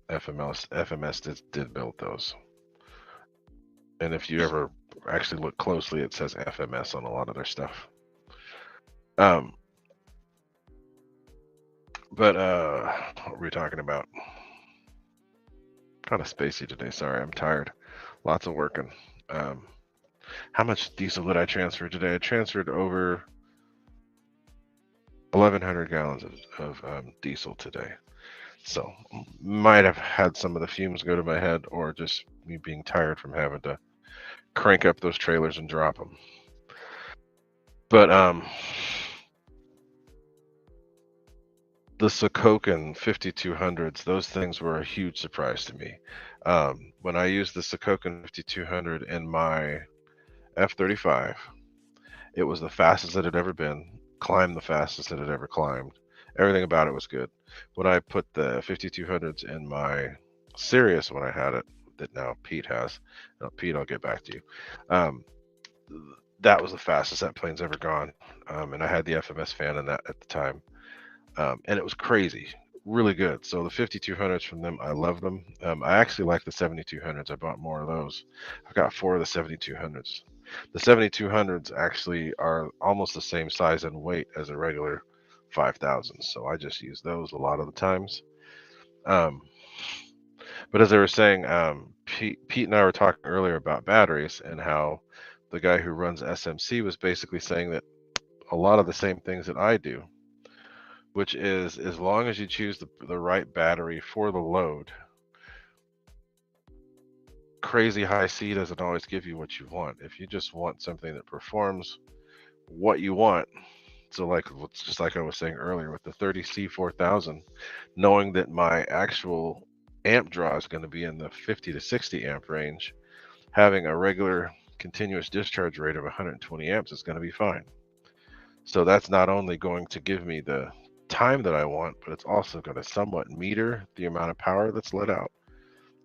FMS did build those. And if you ever actually look closely, it says FMS on a lot of their stuff. But what were we talking about? Kind of spacey today. Sorry, I'm tired. Lots of working. How much diesel did I transfer today? I transferred over 1,100 gallons of diesel today. So might have had some of the fumes go to my head, or just me being tired from having to crank up those trailers and drop them. But the Sokokin 5200s, those things were a huge surprise to me. When I used the Sokokin 5200 in my F35, it was the fastest it had ever been, climbed the fastest it had ever climbed. Everything about it was good. When I put the 5200s in my Sirius when I had it, that now Pete has, Pete, I'll get back to you. That was the fastest that plane's ever gone. And I had the FMS fan in that at the time. And it was crazy, really good. So the 5200s from them, I love them. I actually like the 7200s. I bought more of those. I've got 4 of the 7200s. The 7200s actually are almost the same size and weight as a regular 5000. So I just use those a lot of the times. But as I was saying, Pete and I were talking earlier about batteries and how the guy who runs SMC was basically saying that a lot of the same things that I do, which is as long as you choose the right battery for the load, crazy high C doesn't always give you what you want. If you just want something that performs what you want, so like just like I was saying earlier with the 30C 4000, knowing that my actual amp draw is going to be in the 50 to 60 amp range, having a regular continuous discharge rate of 120 amps is going to be fine. So that's not only going to give me the time that I want, but it's also going to somewhat meter the amount of power that's let out.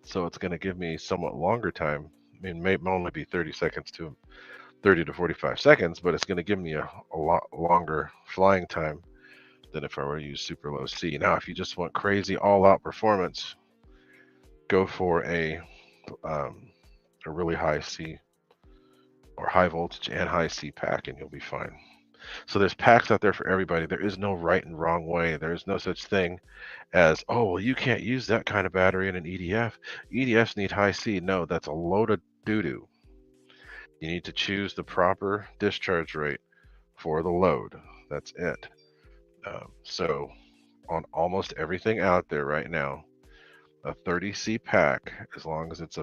So it's going to give me somewhat longer time. I mean, it may only be 30 to 45 seconds, but it's going to give me a lot longer flying time than if I were to use super low C. Now, if you just want crazy all-out performance, go for a really high C or high voltage and high C pack, and you'll be fine. So there's packs out there for everybody. There is no right and wrong way. There is no such thing as, oh, well, you can't use that kind of battery in an EDF. EDFs need high C. No, that's a load of doo-doo. You need to choose the proper discharge rate for the load. That's it. So on almost everything out there right now, a 30C pack, as long as it's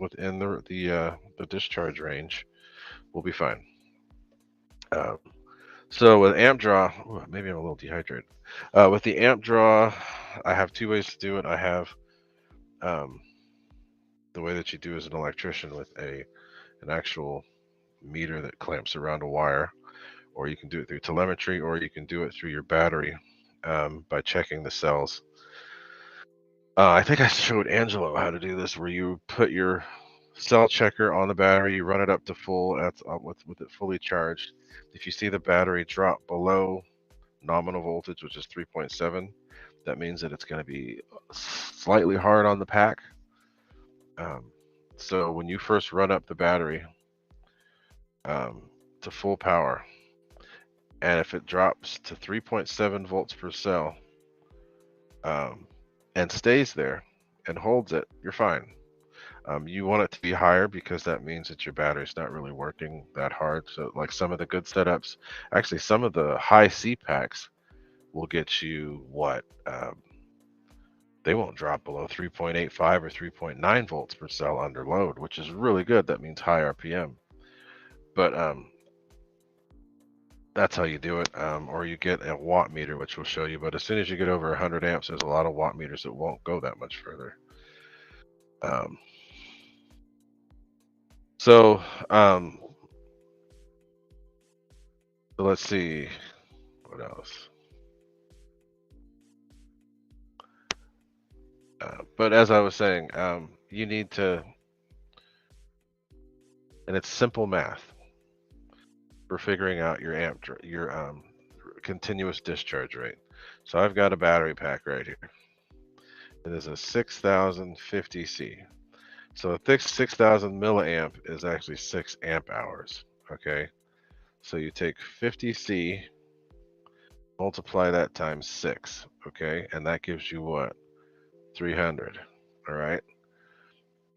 within the discharge range, we'll be fine. Um, so with amp draw, maybe I'm a little dehydrated. With the amp draw, I have two ways to do it. I have um, the way that you do as an electrician with an actual meter that clamps around a wire, or you can do it through telemetry, or you can do it through your battery by checking the cells. I think I showed Angelo how to do this, where you put your cell checker on the battery, you run it up to full with it fully charged. If you see the battery drop below nominal voltage, which is 3.7, that means that it's going to be slightly hard on the pack. Um, so when you first run up the battery to full power, and if it drops to 3.7 volts per cell um, and stays there and holds it, you're fine. You want it to be higher because that means that your battery's not really working that hard. So, like some of the good setups, actually, some of the high C packs will get you what? They won't drop below 3.85 or 3.9 volts per cell under load, which is really good. That means high RPM. But that's how you do it. Or you get a watt meter, which will show you. But as soon as you get over 100 amps, there's a lot of watt meters that won't go that much further. Um, so, um, so let's see what else. But as I was saying, you need to, and it's simple math for figuring out your continuous discharge rate. So I've got a battery pack right here. It is a 6050C. So a thick 6000 milliamp is actually 6 amp hours. Okay. So you take 50C, multiply that times 6. Okay. And that gives you what? 300. All right.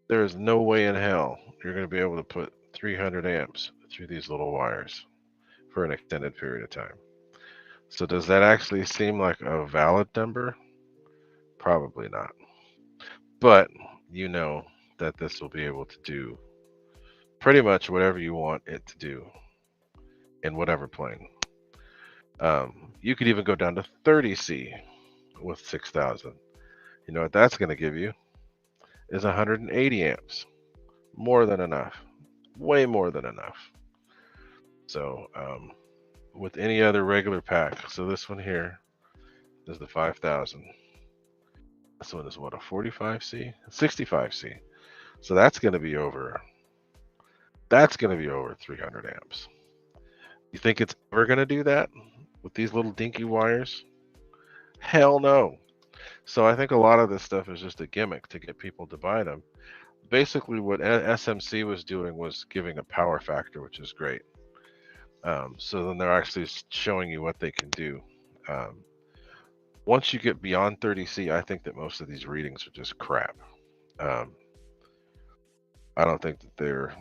There is no way in hell you're going to be able to put 300 amps through these little wires for an extended period of time. So does that actually seem like a valid number? Probably not. But you know that this will be able to do pretty much whatever you want it to do in whatever plane. You could even go down to 30C with 6000. You know what that's going to give you is 180 amps. More than enough. Way more than enough. So with any other regular pack, so this one here is the 5000. This one is what, a 45C? 65C. So that's going to be over 300 amps. You think it's ever going to do that with these little dinky wires? Hell no. So I think a lot of this stuff is just a gimmick to get people to buy them. Basically, what SMC was doing was giving a power factor, which is great. So then they're actually showing you what they can do. Once you get beyond 30C, I think that most of these readings are just crap. I don't think that they're.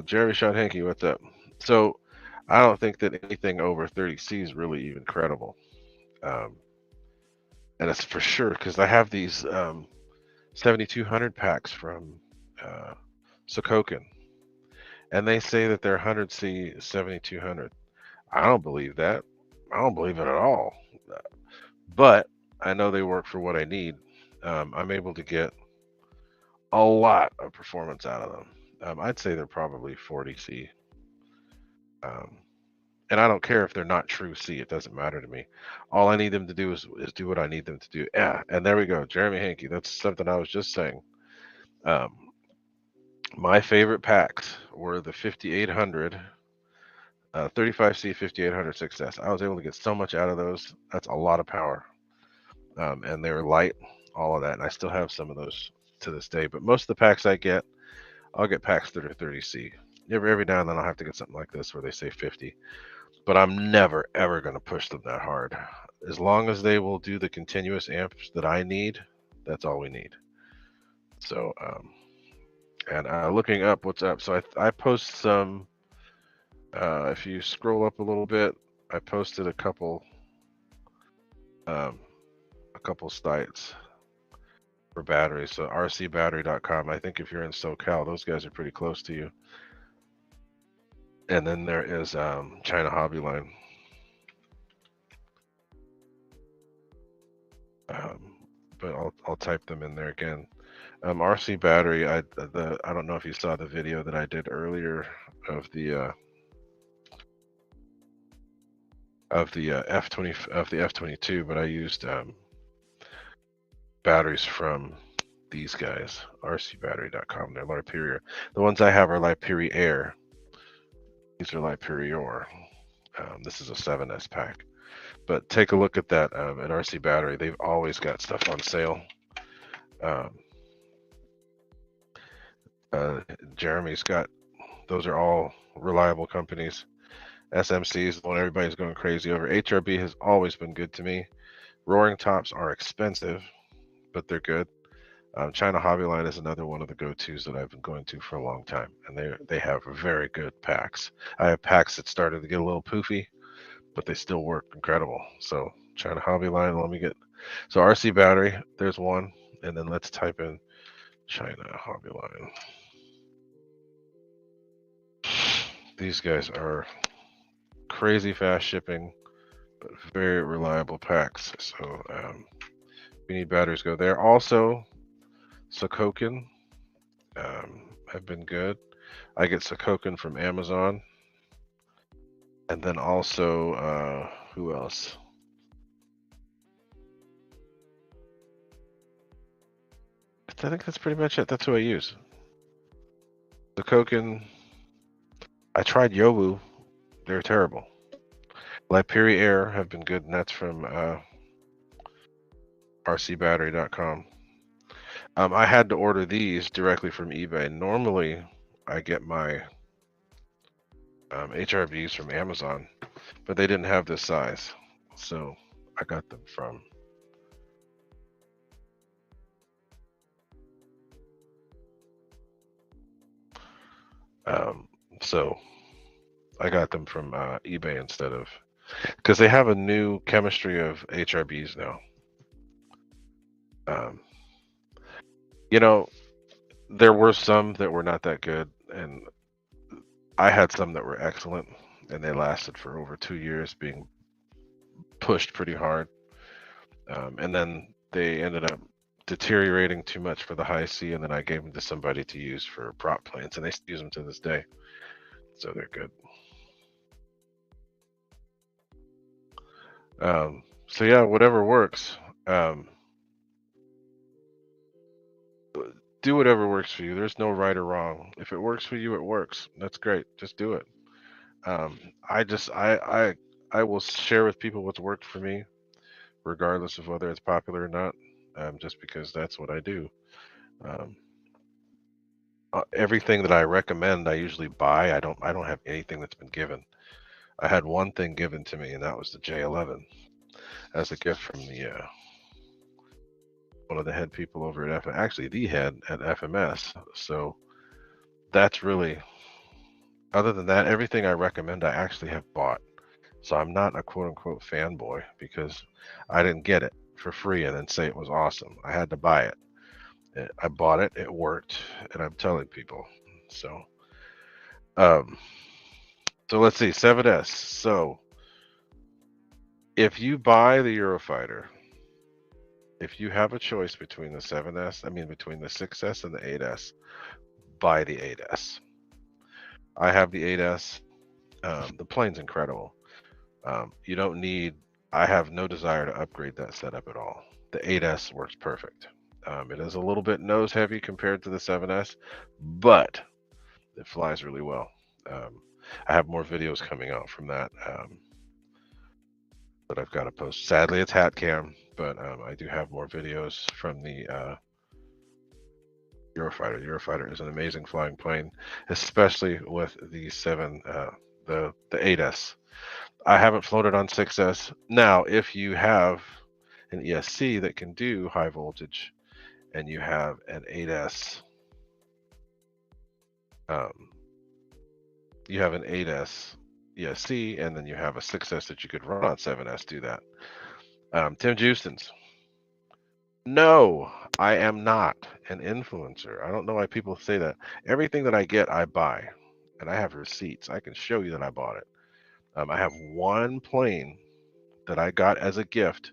Jeremy Shot Hanky, what's up? So I don't think that anything over 30C is really even credible. And it's for sure because I have these 7200 packs from Sokokin, and they say that they're 100C 7200. I don't believe that. I don't believe it at all. But I know they work for what I need. I'm able to get a lot of performance out of them. I'd say they're probably 40C. And I don't care if they're not true C. It doesn't matter to me. All I need them to do is do what I need them to do. Yeah, and there we go. Jeremy Hankey. That's something I was just saying. My favorite packs were the 5800, 35C 5800 Success. I was able to get so much out of those. That's a lot of power. And they were light, all of that. And I still have some of those to this day. But most of the packs I'll get packs that are 30C. Every now and then I'll have to get something like this where they say 50. But I'm never, ever going to push them that hard. As long as they will do the continuous amps that I need, that's all we need. So, and looking up what's up. So I post some, if you scroll up a little bit, I posted a couple sites. for batteries. So rcbattery.com. I think if you're in SoCal, those guys are pretty close to you. And then there is China Hobby Line. But I'll type them in there again. RC Battery. I don't know if you saw the video that I did earlier of the F22, but I used batteries from these guys, rcbattery.com. They're Liperior. The ones I have are Liperi Air. These are Liperior. This is a 7S pack. But take a look at that at RC Battery. They've always got stuff on sale. Jeremy's got, those are all reliable companies. SMC is the one everybody's going crazy over. HRB has always been good to me. Roaring Tops are expensive, but they're good. China Hobby Line is another one of the go-tos that I've been going to for a long time, and they have very good packs. I have packs that started to get a little poofy, but they still work incredible. So China Hobby Line, let me get, so RC Battery, there's one, and then let's type in China Hobby Line. These guys are crazy fast shipping, but very reliable packs. So we need batteries, go there. Also, Sokokin have been good. I get Sokokin from Amazon. And then also, who else? I think that's pretty much it. That's who I use. Sokokin. I tried Yobu. They're terrible. Liperi Air have been good, and that's from rcbattery.com. I had to order these directly from eBay. Normally, I get my HRVs from Amazon, but they didn't have this size, so I got them from so I got them from eBay instead of, because they have a new chemistry of HRBs now. You know, there were some that were not that good, and I had some that were excellent, and they lasted for over 2 years, being pushed pretty hard. And then they ended up deteriorating too much for the high C, and then I gave them to somebody to use for prop planes, and they still use them to this day. So they're good. So yeah, whatever works. Do whatever works for you. There's no right or wrong. If it works for you, it works. That's great. Just do it. I will share with people what's worked for me, regardless of whether it's popular or not. Just because that's what I do. Everything that I recommend, I usually buy. I don't have anything that's been given. I had one thing given to me, and that was the J11 as a gift from the one of the head people over at actually the head at FMS. So that's really, other than that, everything I recommend I actually have bought. So I'm not a quote unquote fanboy because I didn't get it for free and then say it was awesome. I had to buy it. I bought it, it worked, and I'm telling people. So so let's see, 7S. So if you buy the Eurofighter, if you have a choice between the 7S, between the 6S and the 8S, buy the 8S. I have the 8S. The plane's incredible. You don't need, I have no desire to upgrade that setup at all. The 8S works perfect. It is a little bit nose heavy compared to the 7S, but it flies really well. I have more videos coming out from that that I've got to post. Sadly, it's hat cam, but I do have more videos from the Eurofighter. The Eurofighter is an amazing flying plane, especially with the 8S. I haven't flown it on 6S. Now, if you have an ESC that can do high voltage, and you have an 8S, you have an 8S ESC, and then you have a 6S that you could run on 7S, do that. Tim Justin's. No, I am not an influencer. I don't know why people say that. Everything that I get, I buy, and I have receipts. I can show you that I bought it. I have one plane that I got as a gift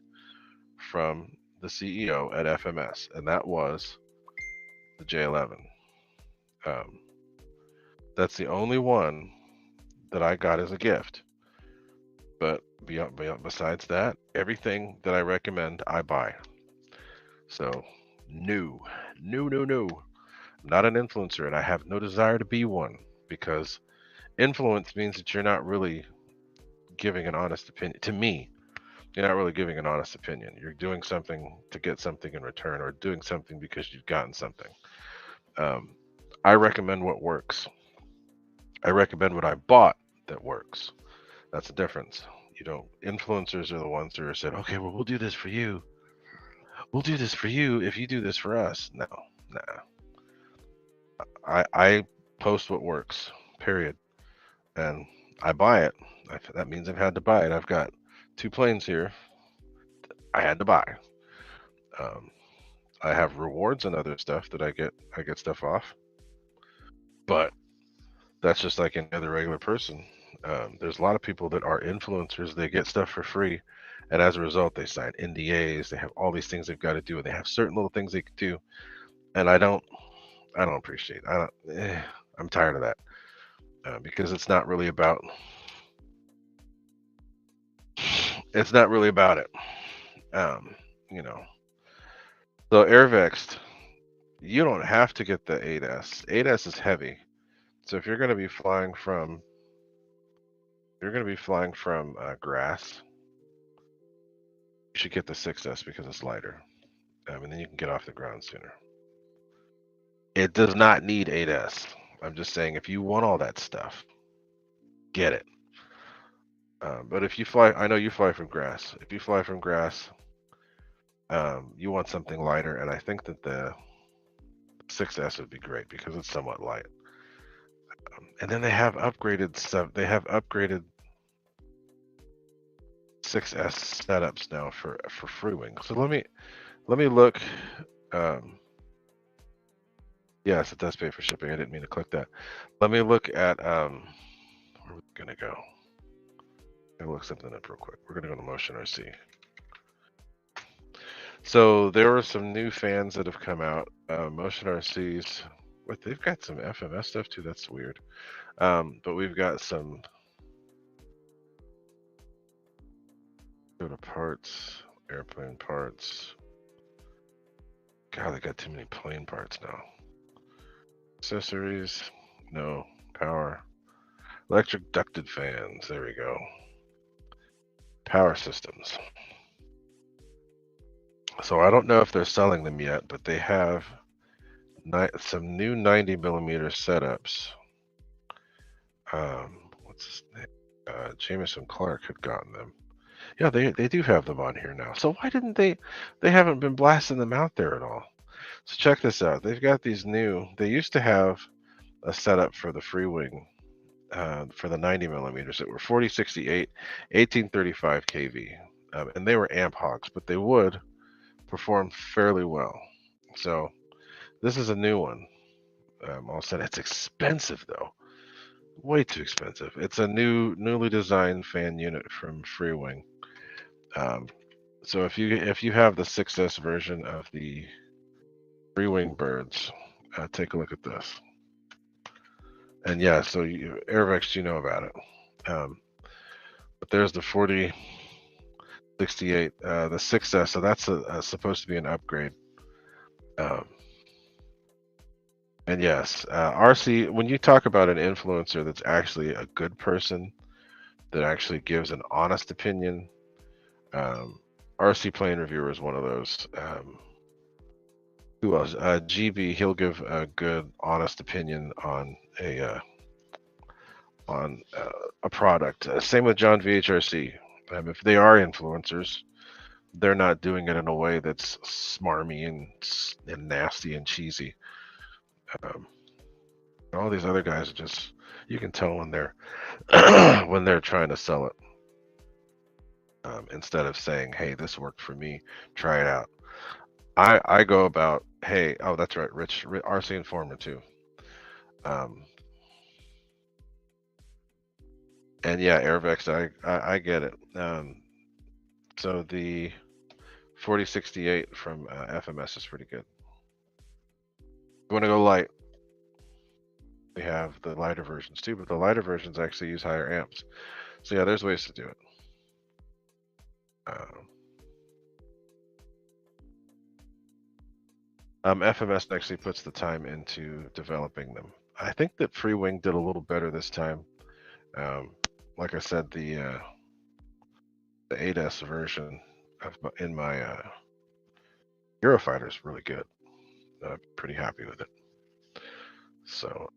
from the CEO at FMS, and that was the J11. Um, that's the only one that I got as a gift. But besides that, everything that I recommend, I buy. So, no, no. I'm not an influencer, and I have no desire to be one because influence means that you're not really giving an honest opinion. To me, you're not really giving an honest opinion. You're doing something to get something in return, or doing something because you've gotten something. Um, I recommend what works. I recommend what I bought that works. That's the difference. You know, influencers are the ones who are said, okay, well, we'll do this for you. We'll do this for you if you do this for us. No, nah. I post what works, period. And I buy it. That means I've had to buy it. I've got 2 planes here. I had to buy. Um, I have rewards and other stuff that I get. I get stuff off, but that's just like any other regular person. There's a lot of people that are influencers. They get stuff for free, and as a result, they sign NDAs. They have all these things they've got to do, and they have certain little things they can do. And I don't appreciate. I don't. I'm tired of that because it's not really about. It's not really about it. Um, you know. So Airvexed, you don't have to get the 8S. 8S is heavy. So if you're going to be flying from grass, you should get the 6S because it's lighter. And then you can get off the ground sooner. It does not need 8S. I'm just saying if you want all that stuff, get it. But if you fly, I know you fly from grass. If you fly from grass, you want something lighter, and I think that the 6S would be great because it's somewhat light. And then they have upgraded stuff. They have upgraded 6S setups now for freewing. So let me look. Yes, it does pay for shipping. I didn't mean to click that. Let me look at where are we gonna go? I'm gonna look something up real quick. We're gonna go to Motion RC. So there were some new fans that have come out. Motion RC's, what, they've got some FMS stuff too. That's weird. But we've got some. Go to parts, airplane parts. God, they got too many plane parts now. Accessories, no. Power, electric ducted fans. There we go. Power systems. So I don't know if they're selling them yet, but they have some new 90 millimeter setups. What's his name? Jameson Clark had gotten them. Yeah, they do have them on here now. So why didn't they haven't been blasting them out there at all? So check this out. They've got these new. They used to have a setup for the freewing for the 90 millimeters that were 4068, 1835 kV, and they were amp hogs, but they would perform fairly well. So this is a new one. All of a sudden, it's expensive though, way too expensive. It's a newly designed fan unit from Freewing. So if you have the 6S version of the Freewing birds, take a look at this. And yeah, so Airvex, you know about it. But there's the 4068, the 6S. So that's supposed to be an upgrade. And yes, RC, when you talk about an influencer that's actually a good person, that actually gives an honest opinion, RC Plane Reviewer is one of those. Who else? GB, he'll give a good, honest opinion on a product. Same with John VHRC. If they are influencers, they're not doing it in a way that's smarmy and nasty and cheesy. All these other guys are just, you can tell when they're when they're trying to sell it. Instead of saying, hey, this worked for me, try it out. I go about, hey, oh, that's right, Rich, RC Informer too. Um, and yeah, Airvex, I get it. So the 4068 from FMS is pretty good. You want to go light? We have the lighter versions too, but the lighter versions actually use higher amps. So yeah, there's ways to do it. FMS actually puts the time into developing them. I think that Freewing did a little better this time. Like I said, the 8S version in my Eurofighter is really good. I'm pretty happy with it. So,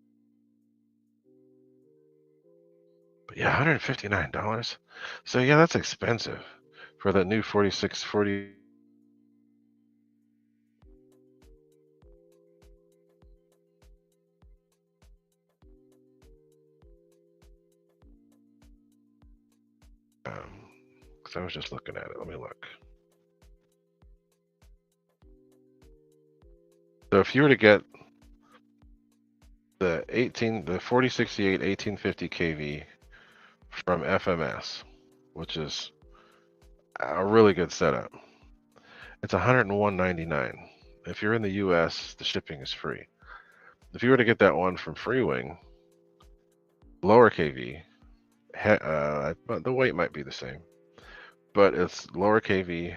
but yeah, $159. So yeah, that's expensive for the new 4640. Because I was just looking at it. Let me look. So if you were to get the 4068 1850 kV from FMS, which is a really good setup, it's $101.99. If you're in the US, the shipping is free. If you were to get that one from Freewing, lower kV, the weight might be the same, but it's lower kV.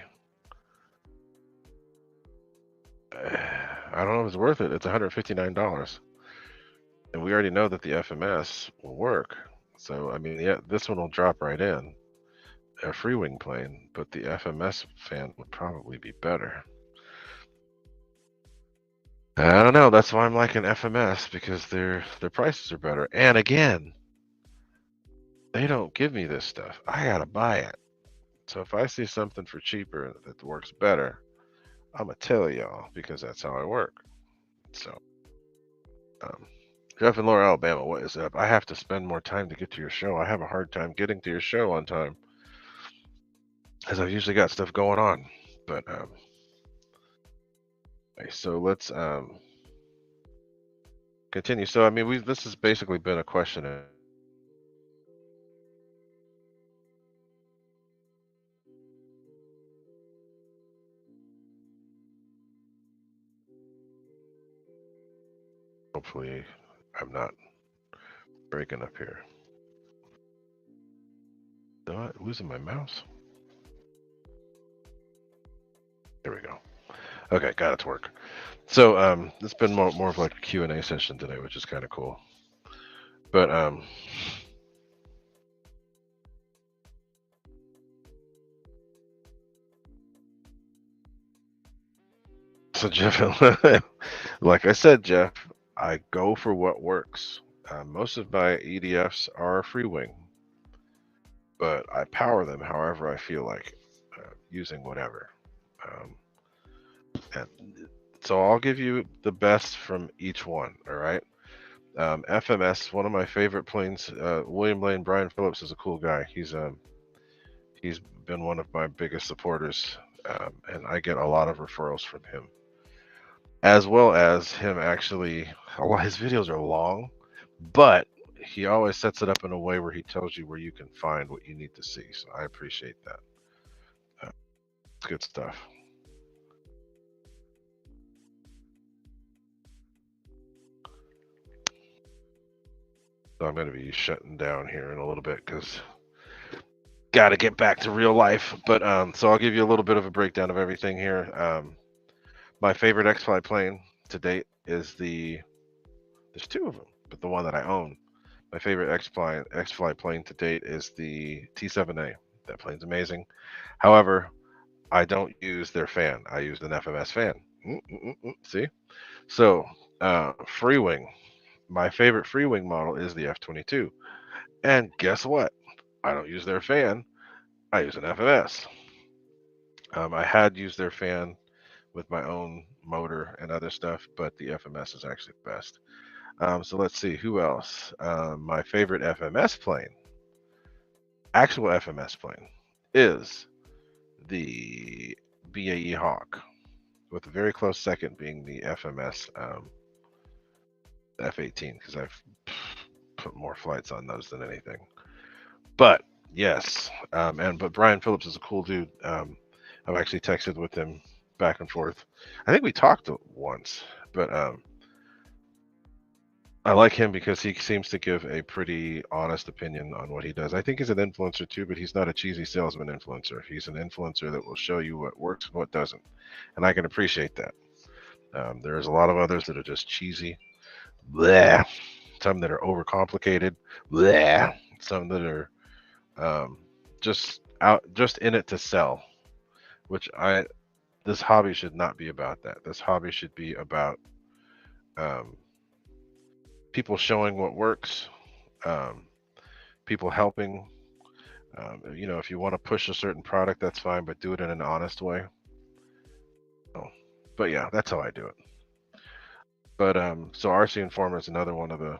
I don't know if it's worth it. It's $159, and we already know that the FMS will work. So I mean, yeah, this one will drop right in a Freewing plane, but the FMS fan would probably be better. I don't know. That's why I'm liking FMS, because their prices are better. And again, they don't give me this stuff. I gotta buy it. So if I see something for cheaper that works better, I'm gonna tell y'all, because that's how I work. So, um, Jeff in Laura, Alabama, what is up? I have to spend more time to get to your show. I have a hard time getting to your show on time, because I've usually got stuff going on. But okay, so let's continue. So I mean, this has basically been a question. Hopefully, I'm not breaking up here. Am I losing my mouse? There we go. Okay, got it to work. So it's been more of like a Q&A session today, which is kind of cool. But so Jeff, like I said, Jeff, I go for what works. Most of my EDFs are freewing, but I power them however I feel like, using whatever. And so I'll give you the best from each one. All right. FMS, one of my favorite planes. William Lane, Brian Phillips is a cool guy. He's been one of my biggest supporters, and I get a lot of referrals from him, as well as him actually. His videos are long, but he always sets it up in a way where he tells you where you can find what you need to see. So I appreciate that. It's good stuff. So I'm going to be shutting down here in a little bit, because got to get back to real life. But so I'll give you a little bit of a breakdown of everything here. My favorite X-Fly plane to date is there's two of them, but the one that I own. My favorite X-Fly plane to date is the T-7A. That plane's amazing. However, I don't use their fan. I use an FMS fan. See? So, Freewing. My favorite Freewing model is the F-22. And guess what? I don't use their fan. I use an FMS. I had used their fan with my own motor and other stuff, but the FMS is actually the best. So let's see, who else? My favorite FMS plane, actual FMS plane, is the BAE Hawk. with a very close second being the FMS F-18, because I've put more flights on those than anything. But yes, but Brian Phillips is a cool dude. I've actually texted with him back and forth. I think we talked once, but I like him because he seems to give a pretty honest opinion on what he does. I think he's an influencer too, but he's not a cheesy salesman influencer. He's an influencer that will show you what works and what doesn't, and I can appreciate that. There's a lot of others that are just cheesy, blah. Some that are overcomplicated, blah. Some that are just in it to sell, which this hobby should not be about that. This hobby should be about people showing what works, people helping. If you want to push a certain product, that's fine, but do it in an honest way. But yeah, that's how I do it. But so RC Informer is another one of the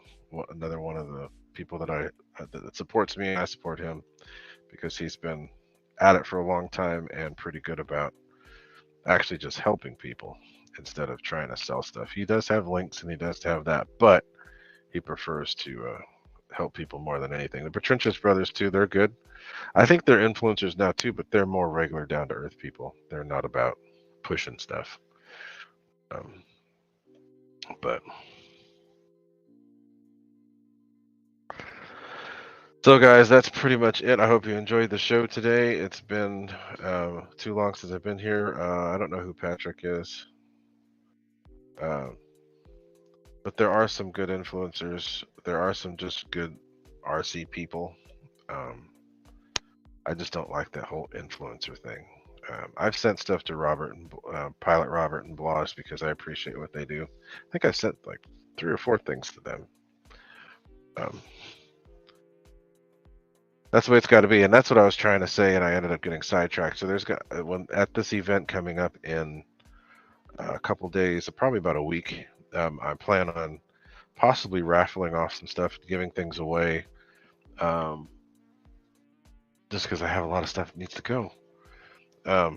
people that that supports me. I support him because he's been at it for a long time and pretty good about actually just helping people instead of trying to sell stuff. He does have links and he does have that, but he prefers to help people more than anything. The Petrinchas brothers too, they're good. I think they're influencers now too, but they're more regular, down to earth people. They're not about pushing stuff. But so guys, that's pretty much it. I hope you enjoyed the show today. It's been too long since I've been here. I don't know who Patrick is. But there are some good influencers. There are some just good RC people. I just don't like that whole influencer thing. I've sent stuff to Robert and Pilot Robert and Bloss because I appreciate what they do. I think I sent like 3 or 4 things to them. That's the way it's got to be, and that's what I was trying to say, and I ended up getting sidetracked. So at this event coming up in a couple days, probably about a week, I plan on possibly raffling off some stuff, giving things away, just because I have a lot of stuff that needs to go. But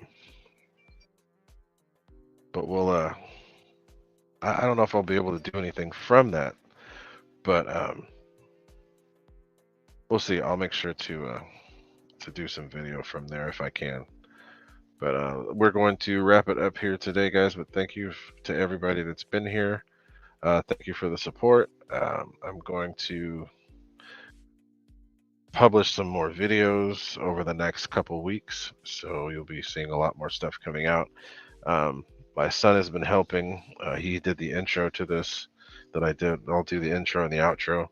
we'll I don't know if I'll be able to do anything from that, but we'll see. I'll make sure to do some video from there if I can. But we're going to wrap it up here today, guys. But thank you to everybody that's been here. Thank you for the support. I'm going to publish some more videos over the next couple weeks, so you'll be seeing a lot more stuff coming out. My son has been helping. He did the intro to this that I did. I'll do the intro and the outro.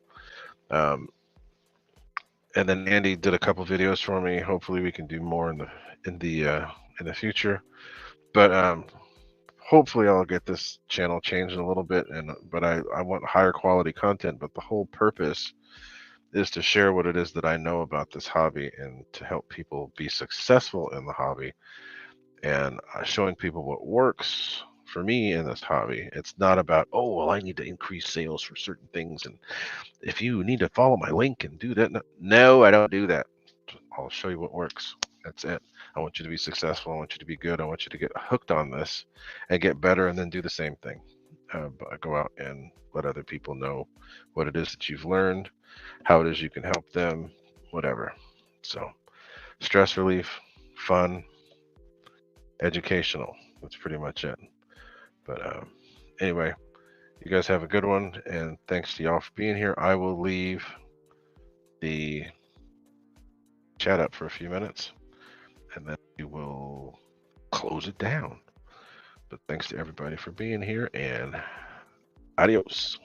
And then Andy did a couple videos for me. Hopefully we can do more in the future. But hopefully I'll get this channel changed a little bit. But I want higher quality content. But the whole purpose is to share what it is that I know about this hobby and to help people be successful in the hobby, and showing people what works for me in this hobby. It's not about, oh, well, I need to increase sales for certain things, and if you need to follow my link and do that. No, I don't do that. I'll show you what works. That's it. I want you to be successful. I want you to be good. I want you to get hooked on this and get better, and then do the same thing. Go out and let other people know what it is that you've learned, how it is you can help them, whatever. So stress relief, fun, educational. That's pretty much it. But anyway, you guys have a good one, and thanks to y'all for being here. I will leave the chat up for a few minutes, and then we will close it down. But thanks to everybody for being here, and adios.